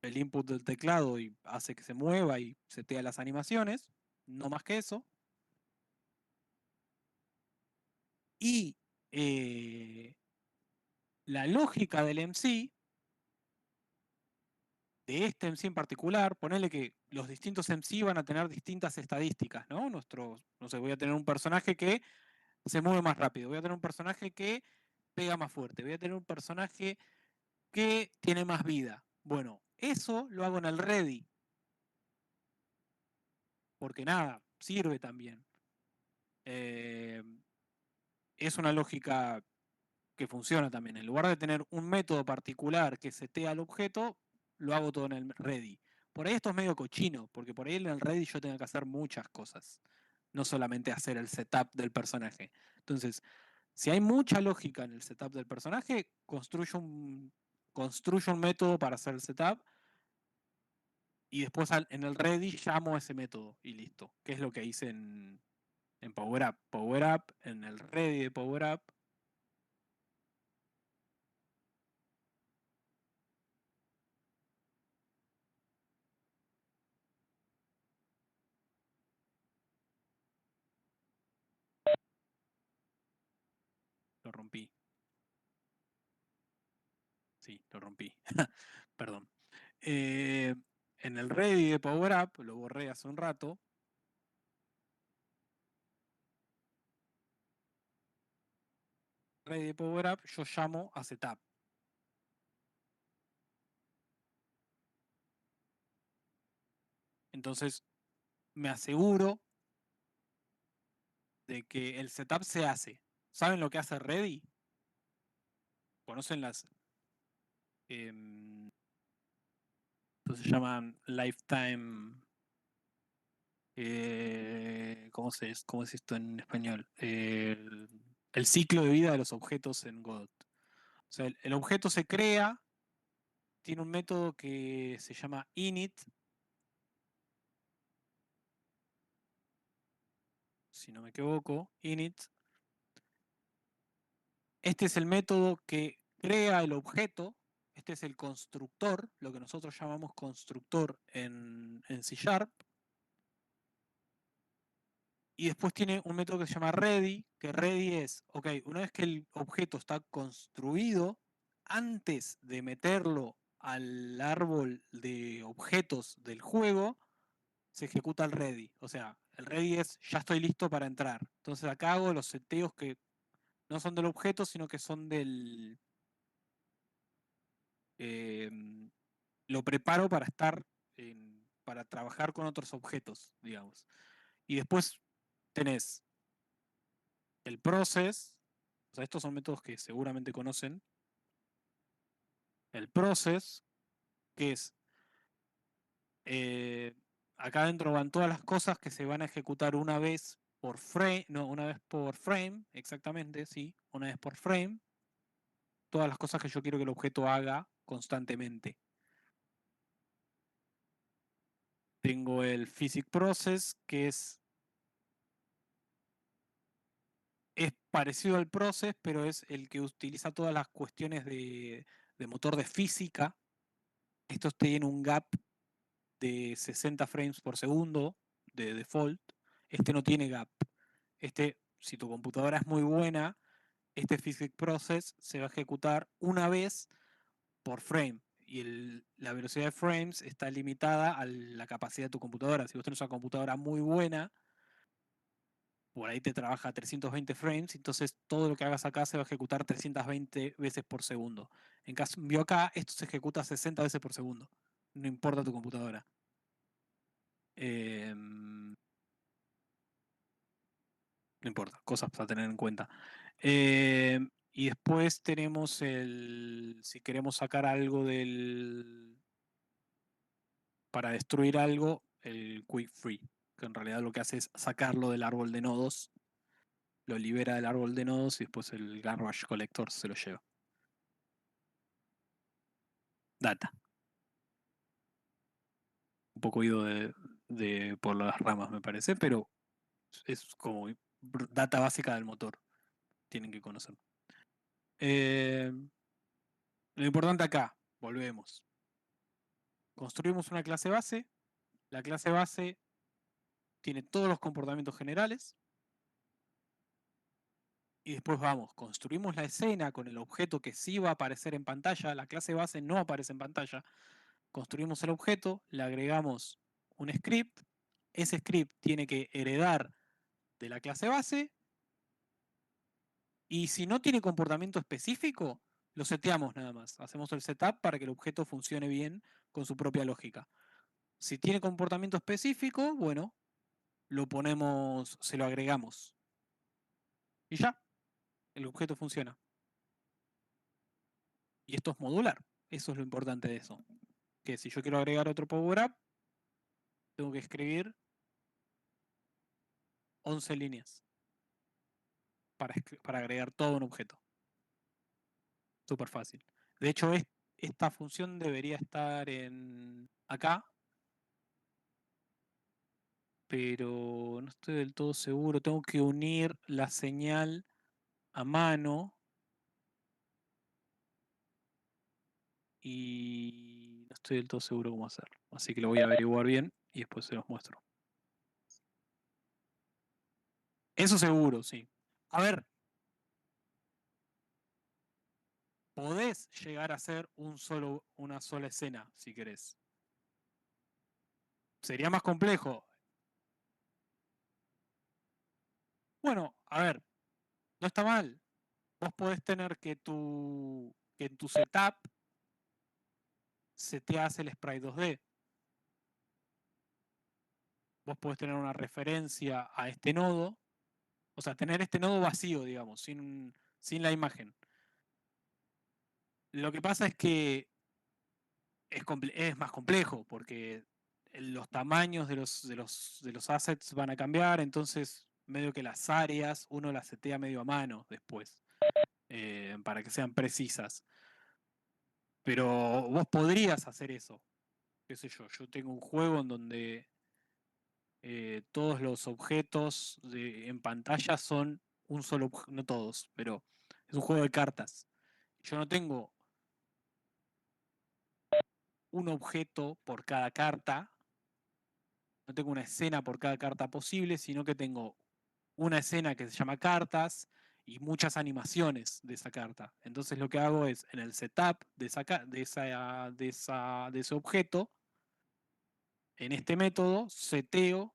input del teclado y hace que se mueva y setea las animaciones, no más que eso. Y la lógica del MC, de este MC en particular, ponele que los distintos MC van a tener distintas estadísticas, ¿no? No sé, voy a tener un personaje que se mueve más rápido, voy a tener un personaje que pega más fuerte, voy a tener un personaje que tiene más vida. Bueno, eso lo hago en el ready, porque nada, sirve también. Es una lógica que funciona también. En lugar de tener un método particular que setea el objeto, lo hago todo en el ready. Por ahí esto es medio cochino, porque por ahí en el ready yo tengo que hacer muchas cosas, no solamente hacer el setup del personaje. Entonces, si hay mucha lógica en el setup del personaje, construyo un método para hacer el setup y después en el ready llamo a ese método y listo. Que es lo que hice en PowerUp. PowerUp, en el ready de PowerUp, lo rompí. Sí, lo rompí. Perdón. En el ready de PowerUp, lo borré hace un rato. Ready de PowerUp, yo llamo a setup. Entonces, me aseguro de que el setup se hace. ¿Saben lo que hace ready? ¿Conocen las? Se llaman lifetime. ¿Cómo es esto en español? El ciclo de vida de los objetos en Godot. O sea, el objeto se crea, tiene un método que se llama init, si no me equivoco, init. Este es el método que crea el objeto, este es el constructor, lo que nosotros llamamos constructor en C Sharp. Y después tiene un método que se llama ready, que ready es, ok, una vez que el objeto está construido, antes de meterlo al árbol de objetos del juego, se ejecuta el ready. O sea, el ready es, ya estoy listo para entrar. Entonces acá hago los seteos que no son del objeto, sino que son del... lo preparo para para trabajar con otros objetos, digamos. Y después tenés el process, o sea, estos son métodos que seguramente conocen. El process, que es, eh, acá adentro van todas las cosas que se van a ejecutar una vez por frame, no, una vez por frame, exactamente, sí, una vez por frame, todas las cosas que yo quiero que el objeto haga constantemente. Tengo el physics process, que es parecido al process, pero es el que utiliza todas las cuestiones de motor de física. Estos tienen un gap de 60 frames por segundo de default. Este no tiene gap. Este, si tu computadora es muy buena, este physics process se va a ejecutar una vez por frame. la velocidad de frames está limitada a la capacidad de tu computadora. Si vos tenés una computadora muy buena, por ahí te trabaja a 320 frames, entonces todo lo que hagas acá se va a ejecutar 320 veces por segundo. En cambio acá, esto se ejecuta 60 veces por segundo. No importa tu computadora. No importa, cosas para tener en cuenta. Y después tenemos si queremos sacar algo para destruir algo, el Quick Free, que en realidad lo que hace es sacarlo del árbol de nodos, lo libera del árbol de nodos y después el Garbage Collector se lo lleva. Data. Un poco ido por las ramas, me parece, pero es como data básica del motor. Tienen que conocer. Lo importante acá, volvemos. Construimos una clase base. La clase base tiene todos los comportamientos generales. Y después vamos, construimos la escena con el objeto que sí va a aparecer en pantalla. La clase base no aparece en pantalla. Construimos el objeto, le agregamos un script. Ese script tiene que heredar de la clase base. Y si no tiene comportamiento específico, lo seteamos nada más. Hacemos el setup para que el objeto funcione bien con su propia lógica. Si tiene comportamiento específico, bueno, lo ponemos, se lo agregamos. Y ya, el objeto funciona. Y esto es modular. Eso es lo importante de eso. Que si yo quiero agregar otro power up, tengo que escribir 11 líneas para agregar todo un objeto. Súper fácil. De hecho, esta función debería estar acá, pero no estoy del todo seguro. Tengo que unir la señal a mano y no estoy del todo seguro cómo hacerlo. Así que lo voy a averiguar bien y después se los muestro. Eso seguro, sí. A ver, podés llegar a hacer una sola escena, si querés. Sería más complejo. Bueno, a ver, no está mal. Vos podés tener que en tu setup seteás el sprite 2D. Vos podés tener una referencia a este nodo, o sea, tener este nodo vacío, digamos, sin la imagen. Lo que pasa es que es más complejo porque los tamaños de los assets van a cambiar, entonces medio que las áreas uno las setea medio a mano después, para que sean precisas. Pero vos podrías hacer eso, qué sé yo tengo un juego en donde todos los objetos en pantalla son un solo objeto, no todos, pero es un juego de cartas. Yo no tengo un objeto por cada carta, no tengo una escena por cada carta posible, sino que tengo una escena que se llama cartas y muchas animaciones de esa carta. Entonces lo que hago es en el setup de ese objeto, en este método, seteo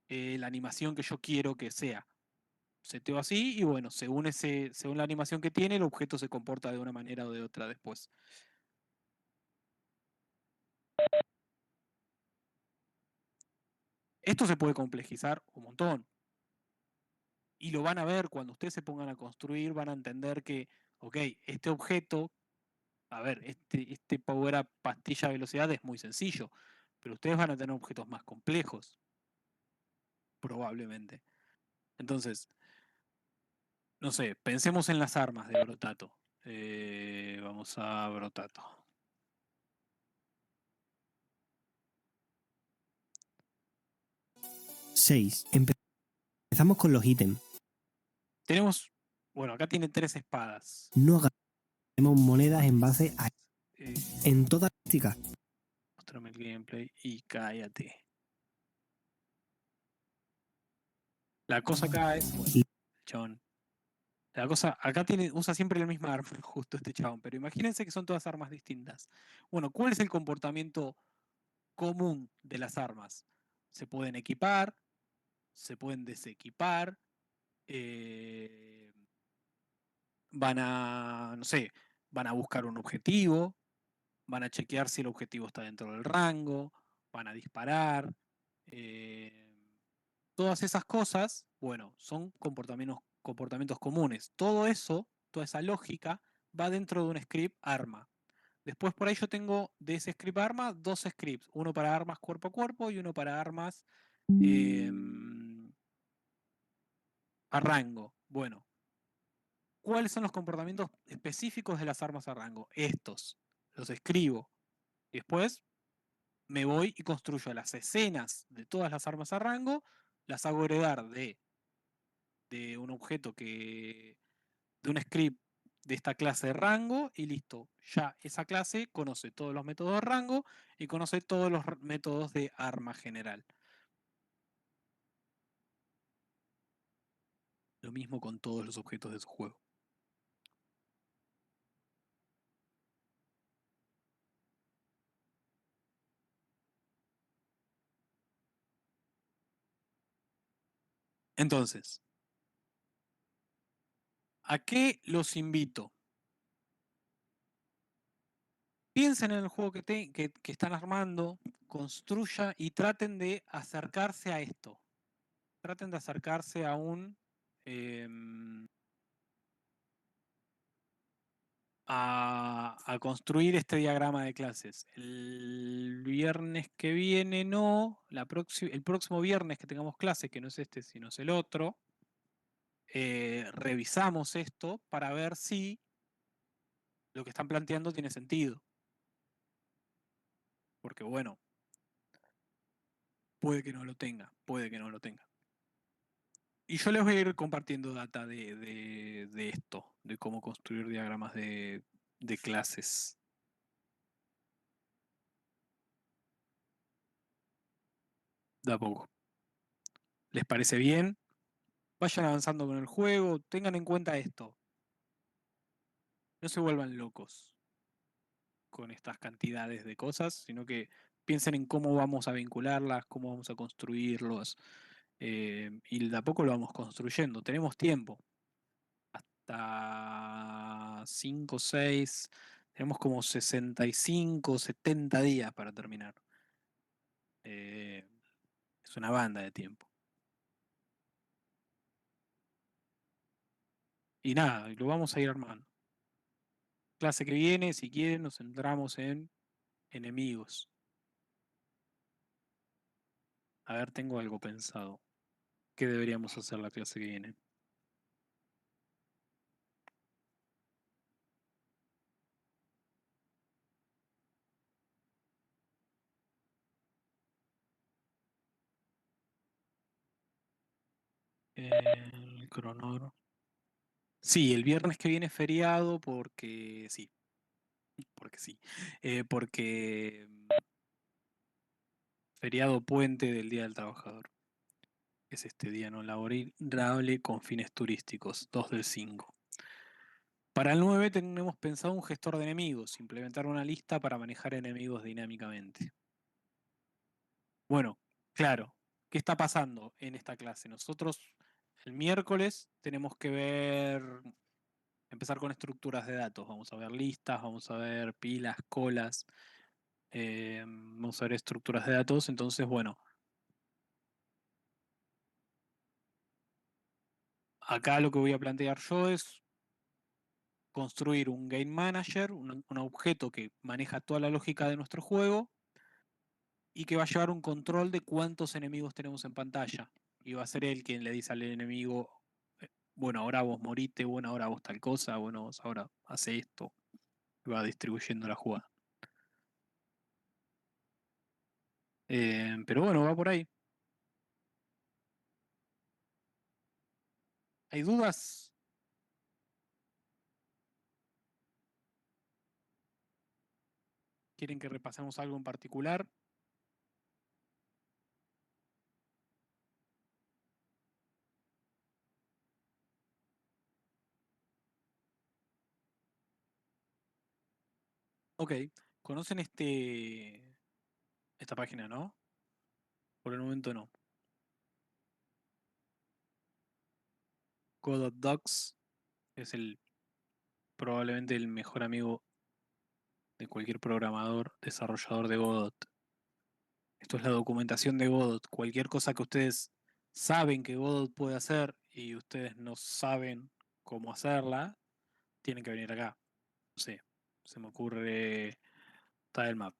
la animación que yo quiero que sea. Seteo así y bueno, según la animación que tiene, el objeto se comporta de una manera o de otra después. Esto se puede complejizar un montón. Y lo van a ver cuando ustedes se pongan a construir, van a entender que, ok, este objeto, a ver, este power up pastilla velocidad es muy sencillo, pero ustedes van a tener objetos más complejos, probablemente. Entonces, no sé, pensemos en las armas de Brotato. Vamos a Brotato. Seis. Empezamos con los ítems. Tenemos, bueno, acá tiene 3 espadas. No ganemos monedas en base a... en toda práctica. Mostrame el gameplay y cállate. La cosa acá es, bueno, chabón, La cosa, acá usa siempre la misma arma, justo este chabón, pero imagínense que son todas armas distintas. Bueno, ¿cuál es el comportamiento común de las armas? Se pueden equipar, se pueden desequipar, eh, van a, no sé, van a buscar un objetivo, van a chequear si el objetivo está dentro del rango, van a disparar. eh, Todas esas cosas, bueno, son comportamientos comunes. Todo eso, toda esa lógica, va dentro de un script arma. Después por ahí yo tengo de ese script arma dos scripts, uno para armas cuerpo a cuerpo y uno para armas a rango. Bueno, ¿cuáles son los comportamientos específicos de las armas a rango? Estos, los escribo. Y después me voy y construyo las escenas de todas las armas a rango, las hago heredar de un objeto de un script de esta clase de rango y listo. Ya esa clase conoce todos los métodos de rango y conoce todos los métodos de arma general. Lo mismo con todos los objetos de su juego. Entonces, ¿a qué los invito? Piensen en el juego que están armando, construya y traten de acercarse a esto. Traten de acercarse a a construir este diagrama de clases. El viernes que viene no, el próximo viernes que tengamos clase, que no es este, sino es el otro, revisamos esto para ver si lo que están planteando tiene sentido. Porque bueno, puede que no lo tenga, puede que no lo tenga. Y yo les voy a ir compartiendo data de esto, de cómo construir diagramas de clases. De a poco. ¿Les parece bien? Vayan avanzando con el juego, tengan en cuenta esto. No se vuelvan locos con estas cantidades de cosas, sino que piensen en cómo vamos a vincularlas, cómo vamos a construirlos. Y de a poco lo vamos construyendo. Tenemos tiempo. Hasta 5, 6, tenemos como 65, 70 días para terminar. Es una banda de tiempo. Y nada, lo vamos a ir armando. Clase que viene, si quieren, nos centramos en enemigos. A ver, tengo algo pensado. ¿Qué deberíamos hacer la clase que viene? El cronómetro. Sí, el viernes que viene es feriado porque sí, porque sí. Porque feriado puente del Día del Trabajador. Es este día no laborable con fines turísticos, 2 del 5. Para el 9 tenemos pensado un gestor de enemigos, implementar una lista para manejar enemigos dinámicamente. Bueno, claro, ¿qué está pasando en esta clase? Nosotros el miércoles tenemos que empezar con estructuras de datos. Vamos a ver listas, vamos a ver pilas, colas, vamos a ver estructuras de datos. Entonces, bueno, acá lo que voy a plantear yo es construir un game manager, un objeto que maneja toda la lógica de nuestro juego y que va a llevar un control de cuántos enemigos tenemos en pantalla. Y va a ser él quien le dice al enemigo, bueno, ahora vos morite, bueno, ahora vos tal cosa, bueno, vos ahora hace esto. Y va distribuyendo la jugada. Pero bueno, va por ahí. ¿Hay dudas? ¿Quieren que repasemos algo en particular? Ok, ¿conocen esta página, no? Por el momento no. Godot Docs es probablemente el mejor amigo de cualquier programador, desarrollador de Godot. Esto es la documentación de Godot. Cualquier cosa que ustedes saben que Godot puede hacer y ustedes no saben cómo hacerla, tienen que venir acá. No sé, se me ocurre Tilemap,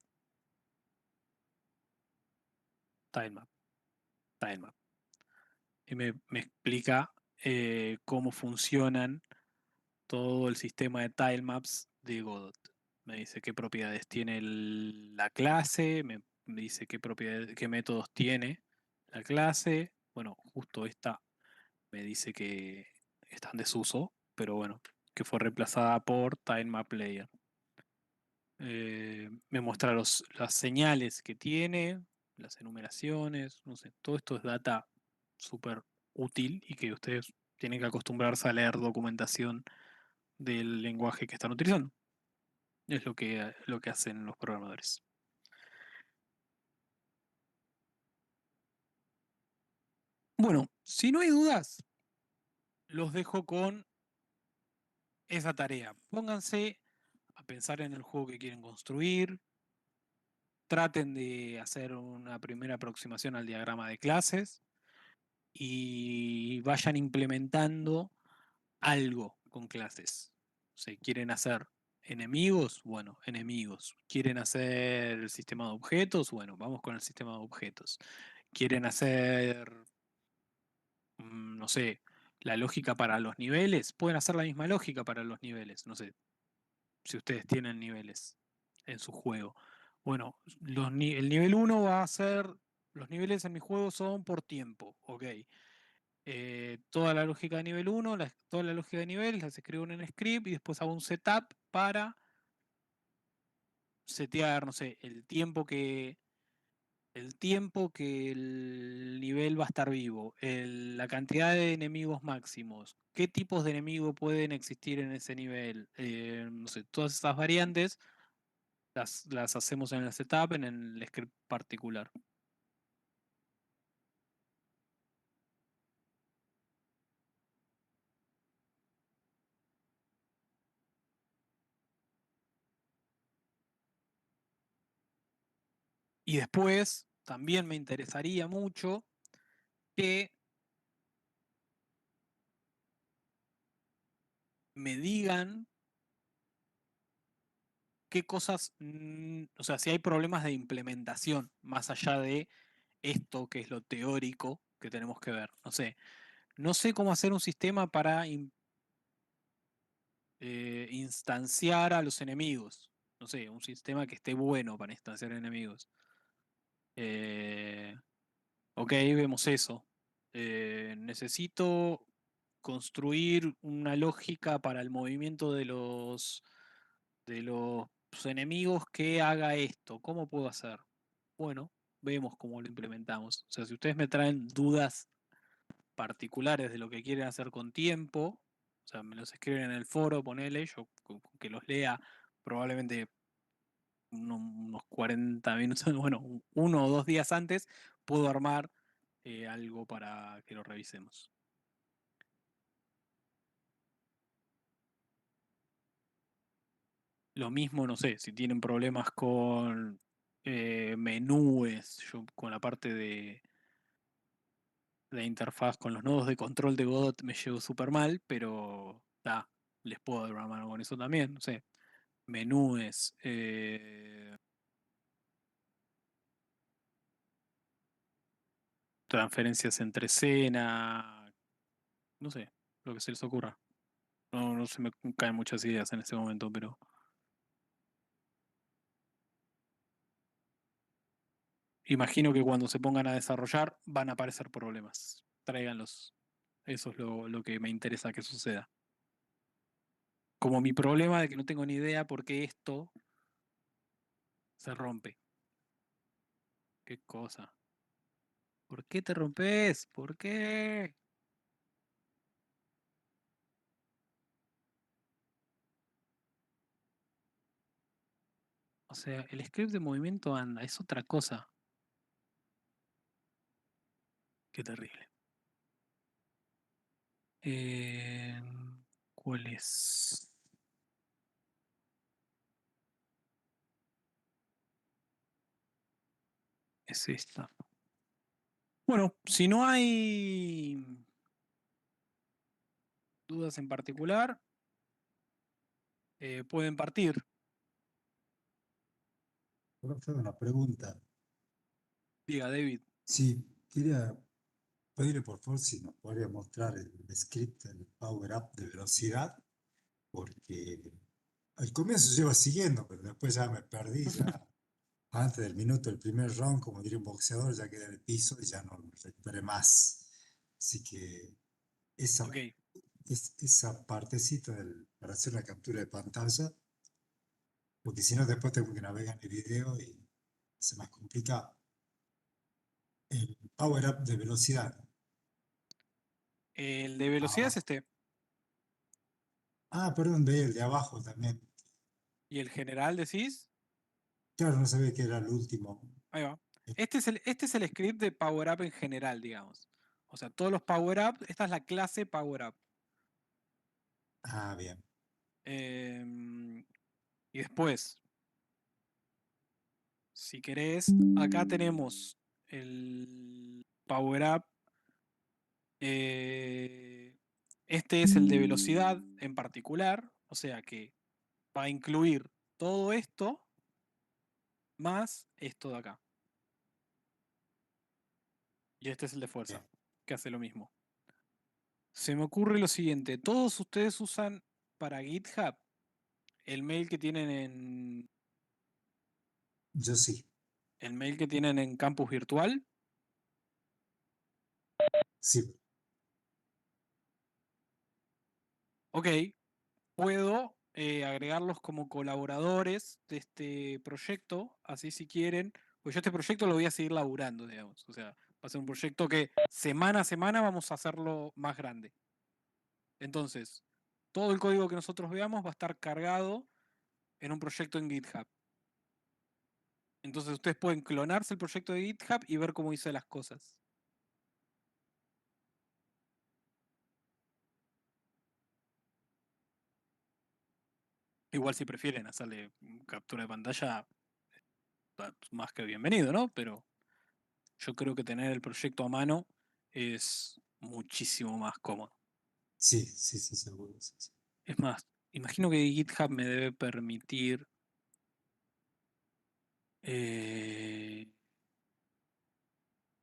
Tilemap, Tilemap. Y me explica cómo funcionan todo el sistema de tilemaps de Godot. Me dice qué propiedades tiene la clase, me dice qué métodos tiene la clase. Bueno, justo esta me dice que está en desuso, pero bueno, que fue reemplazada por tilemapLayer. Me muestra las señales que tiene, las enumeraciones, no sé, todo esto es data súper útil y que ustedes tienen que acostumbrarse a leer documentación del lenguaje que están utilizando. Es lo que hacen los programadores. Bueno, si no hay dudas, los dejo con esa tarea. Pónganse a pensar en el juego que quieren construir, traten de hacer una primera aproximación al diagrama de clases y vayan implementando algo con clases. Si quieren hacer enemigos, bueno, enemigos. ¿Quieren hacer el sistema de objetos? Bueno, vamos con el sistema de objetos. ¿Quieren hacer, no sé, la lógica para los niveles? Pueden hacer la misma lógica para los niveles. No sé, si ustedes tienen niveles en su juego. Bueno, el nivel uno va a ser, los niveles en mi juego son por tiempo, ok. Toda la lógica de nivel uno, toda la lógica de nivel, las escribo en un script y después hago un setup para setear, no sé, el tiempo que el nivel va a estar vivo, la cantidad de enemigos máximos, qué tipos de enemigos pueden existir en ese nivel, no sé, todas esas variantes las hacemos en el setup, en el script particular. Y después también me interesaría mucho que me digan qué cosas, o sea, si hay problemas de implementación más allá de esto que es lo teórico que tenemos que ver. No sé cómo hacer un sistema para instanciar a los enemigos. No sé, un sistema que esté bueno para instanciar enemigos. Eh, ok, vemos eso. Necesito construir una lógica para el movimiento de los enemigos que haga esto. ¿Cómo puedo hacer? Bueno, vemos cómo lo implementamos. O sea, si ustedes me traen dudas particulares de lo que quieren hacer con tiempo, o sea, me los escriben en el foro, ponele, yo con que los lea probablemente unos 40 minutos, bueno, 1 o 2 días antes, puedo armar algo para que lo revisemos. Lo mismo, no sé, si tienen problemas con menúes, yo con la parte de interfaz con los nodos de control de Godot me llevo súper mal, pero les puedo dar una mano con eso también, no sé, menúes, transferencias entre escena, no sé, lo que se les ocurra. No, no se me caen muchas ideas en este momento, pero imagino que cuando se pongan a desarrollar van a aparecer problemas. Tráiganlos. Eso es lo que me interesa que suceda. Como mi problema de que no tengo ni idea por qué esto se rompe. ¿Qué cosa? ¿Por qué te rompes? ¿Por qué? O sea, el script de movimiento anda, es otra cosa. Qué terrible. Eh, ¿Cuál es? Es esta. Bueno, si no hay dudas en particular, pueden partir. Profe, una pregunta. Diga, David. Sí, quería pedirle por favor si nos podría mostrar el script del Power Up de velocidad, porque al comienzo se iba siguiendo, pero después ya me perdí, ya antes del minuto del primer round, como diría un boxeador, ya quedé en el piso y ya no lo recuperé más. Así que esa, Ok. esa partecita para hacer la captura de pantalla, porque si no después tengo que navegar en el video y se me complica. El Power Up de velocidad. El de velocidad es Abajo. este. Ah, perdón, veía el de abajo también. Y el general decís. Claro, no sabía que era el último. Ahí va. Este es el script de Power Up en general, digamos. O sea, todos los Power Up, esta es la clase Power Up. Ah, bien. Y después, si querés, acá tenemos el Power Up. Este es el de velocidad en particular. O sea que va a incluir todo esto más esto de acá. Y este es el de fuerza, Bien. que hace lo mismo. Se me ocurre lo siguiente, todos ustedes usan para GitHub el mail que tienen Yo sí. Campus Virtual. Sí. Ok, puedo agregarlos como colaboradores de este proyecto, así si quieren, pues yo este proyecto lo voy a seguir laburando, digamos. O sea, va a ser un proyecto que semana a semana vamos a hacerlo más grande. Entonces, todo el código que nosotros veamos va a estar cargado en un proyecto en GitHub. Entonces ustedes pueden clonarse el proyecto de GitHub y ver cómo hice las cosas. Igual si prefieren hacerle captura de pantalla, más que bienvenido, ¿no? Pero yo creo que tener el proyecto a mano es muchísimo más cómodo. Sí, sí, sí, seguro. Sí, sí. Es más, imagino que GitHub me debe permitir eh,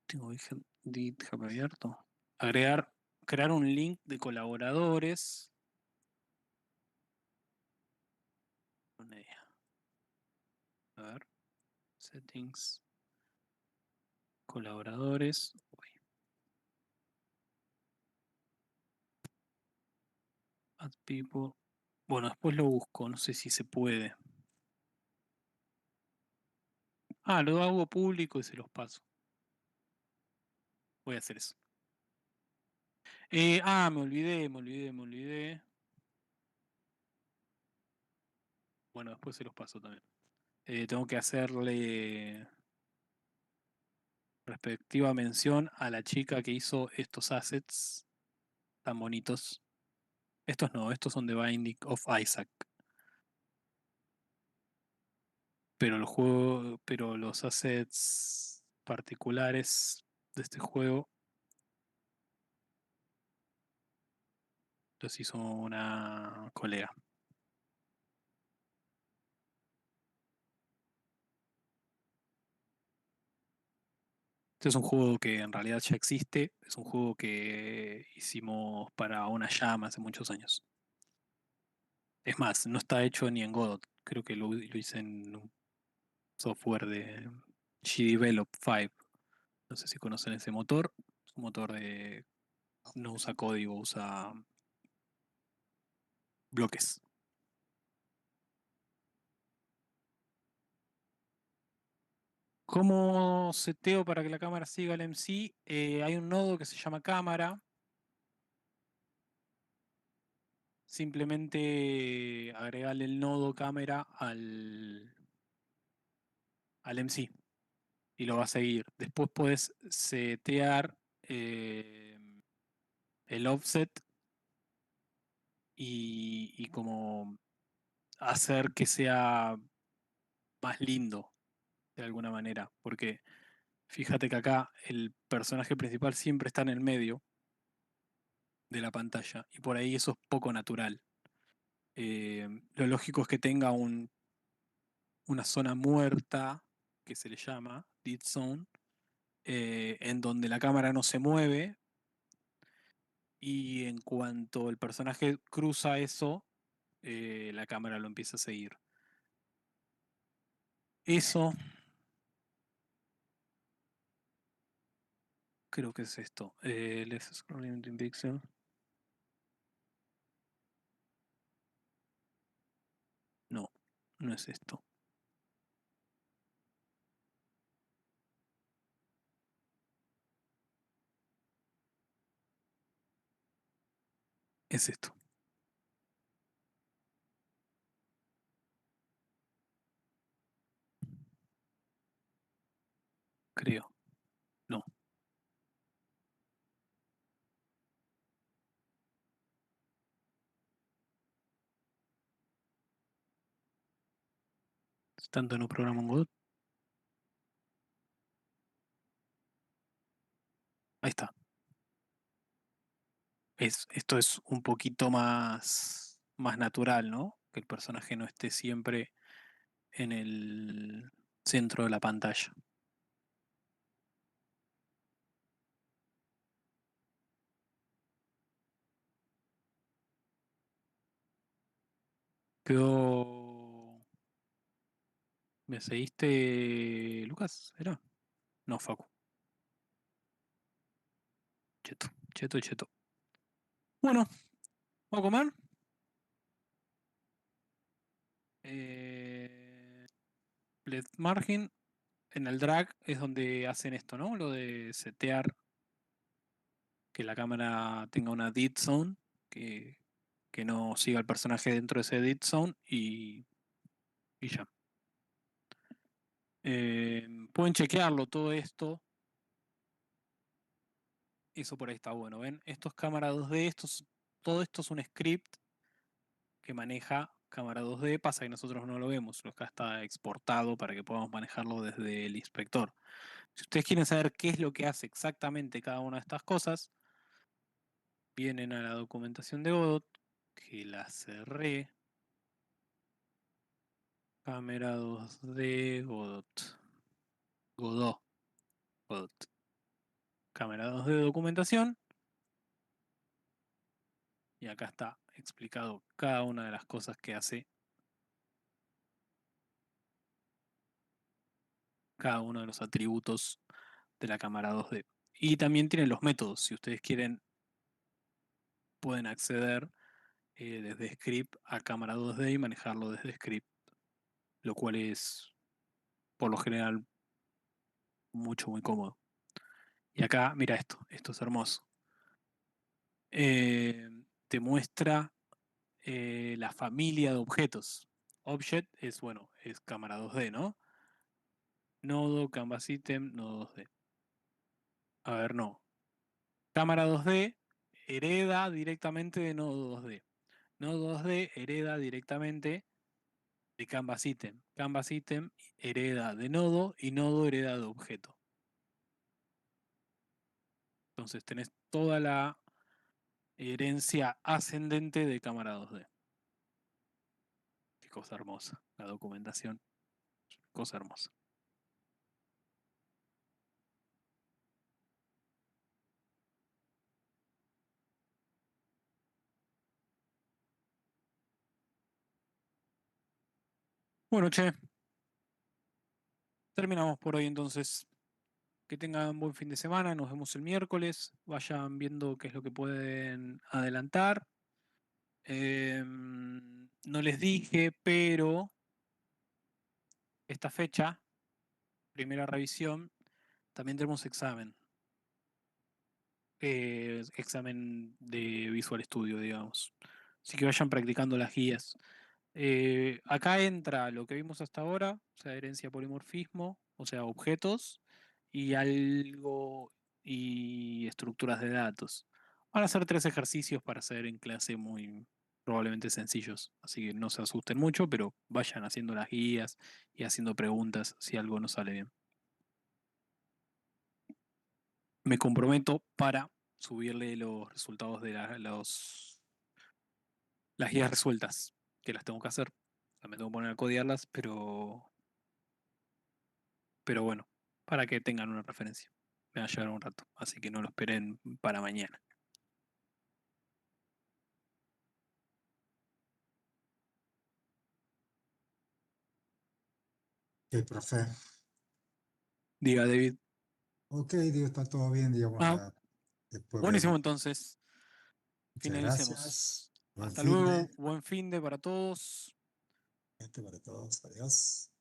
tengo GitHub abierto. Crear un link de colaboradores. A ver, settings, colaboradores. Uy, add people. Bueno, después lo busco, no sé si se puede. Ah, lo hago público y se los paso. Voy a hacer eso. Me olvidé. Bueno, después se los paso también. Tengo que hacerle respectiva mención a la chica que hizo estos assets tan bonitos. Estos no, estos son de Binding of Isaac. Pero los assets particulares de este juego los hizo una colega. Este es un juego que en realidad ya existe. Es un juego que hicimos para una llama hace muchos años. Es más, no está hecho ni en Godot. Creo que lo hice en un software de GDevelop 5. No sé si conocen ese motor. Es un motor de... No usa código, usa bloques. ¿Cómo seteo para que la cámara siga el MC? Hay un nodo que se llama cámara. Simplemente agregarle el nodo cámara al al MC y lo va a seguir. Después puedes setear el offset y como hacer que sea más lindo de alguna manera, porque fíjate que acá el personaje principal siempre está en el medio de la pantalla y por ahí eso es poco natural. Lo lógico es que tenga una zona muerta, que se le llama dead zone, en donde la cámara no se mueve y en cuanto el personaje cruza eso, la cámara lo empieza a seguir. Eso creo que es esto. Let's scroll in pixel. No, no es esto. Es esto. Creo. No. Tanto en un programa en Godot. Ahí está. Esto es un poquito más natural, ¿no? Que el personaje no esté siempre en el centro de la pantalla. Quedó. ¿Me seguiste, Lucas? ¿Era? No, Facu. Cheto, cheto, cheto. Bueno, ¿vamos a comer? Left margin. En el drag es donde hacen esto, ¿no? Lo de setear que la cámara tenga una dead zone, que no siga el personaje dentro de ese dead zone y ya. Pueden chequearlo todo esto. Eso por ahí está bueno, ¿ven? Esto es cámara 2D, todo esto es un script que maneja cámara 2D, pasa que nosotros no lo vemos, acá está exportado para que podamos manejarlo desde el inspector. Si ustedes quieren saber qué es lo que hace exactamente cada una de estas cosas, vienen a la documentación de Godot, que la cerré. Cámara 2D, Godot. Godot. Cámara 2D documentación. Y acá está explicado cada una de las cosas que hace cada uno de los atributos de la cámara 2D. Y también tienen los métodos. Si ustedes quieren, pueden acceder desde script a cámara 2D y manejarlo desde script, lo cual es por lo general mucho, muy cómodo. Y acá, mira esto es hermoso. Te muestra la familia de objetos. Object es, bueno, es cámara 2D, ¿no? Nodo, Canvas Item, nodo 2D. A ver, no. Cámara 2D hereda directamente de nodo 2D. Nodo 2D hereda directamente de Canvas Item. Canvas Item hereda de nodo y nodo hereda de objeto. Entonces tenés toda la herencia ascendente de cámara 2D. Qué cosa hermosa. La documentación. Cosa hermosa. Bueno, che. Terminamos por hoy entonces. Que tengan buen fin de semana. Nos vemos el miércoles. Vayan viendo qué es lo que pueden adelantar. No les dije, pero esta fecha, primera revisión, también tenemos examen. Examen de Visual Studio, digamos. Así que vayan practicando las guías. Acá entra lo que vimos hasta ahora, o sea, herencia, polimorfismo, o sea, objetos y algo y estructuras de datos. Van a ser 3 ejercicios para hacer en clase muy probablemente sencillos, así que no se asusten mucho, pero vayan haciendo las guías y haciendo preguntas si algo no sale bien. Me comprometo para subirle los resultados de las guías resueltas, que las tengo que hacer. O sea, me tengo que poner a codiarlas, pero bueno, para que tengan una referencia. Me va a llevar un rato, así que no lo esperen para mañana. Ok, profe. Diga, David. Ok, digo, está todo bien, digamos, Ah, después buenísimo vemos. entonces. Muchas gracias. Finalicemos. Buen Hasta fin de luego, buen fin de para todos. para todos. Adiós.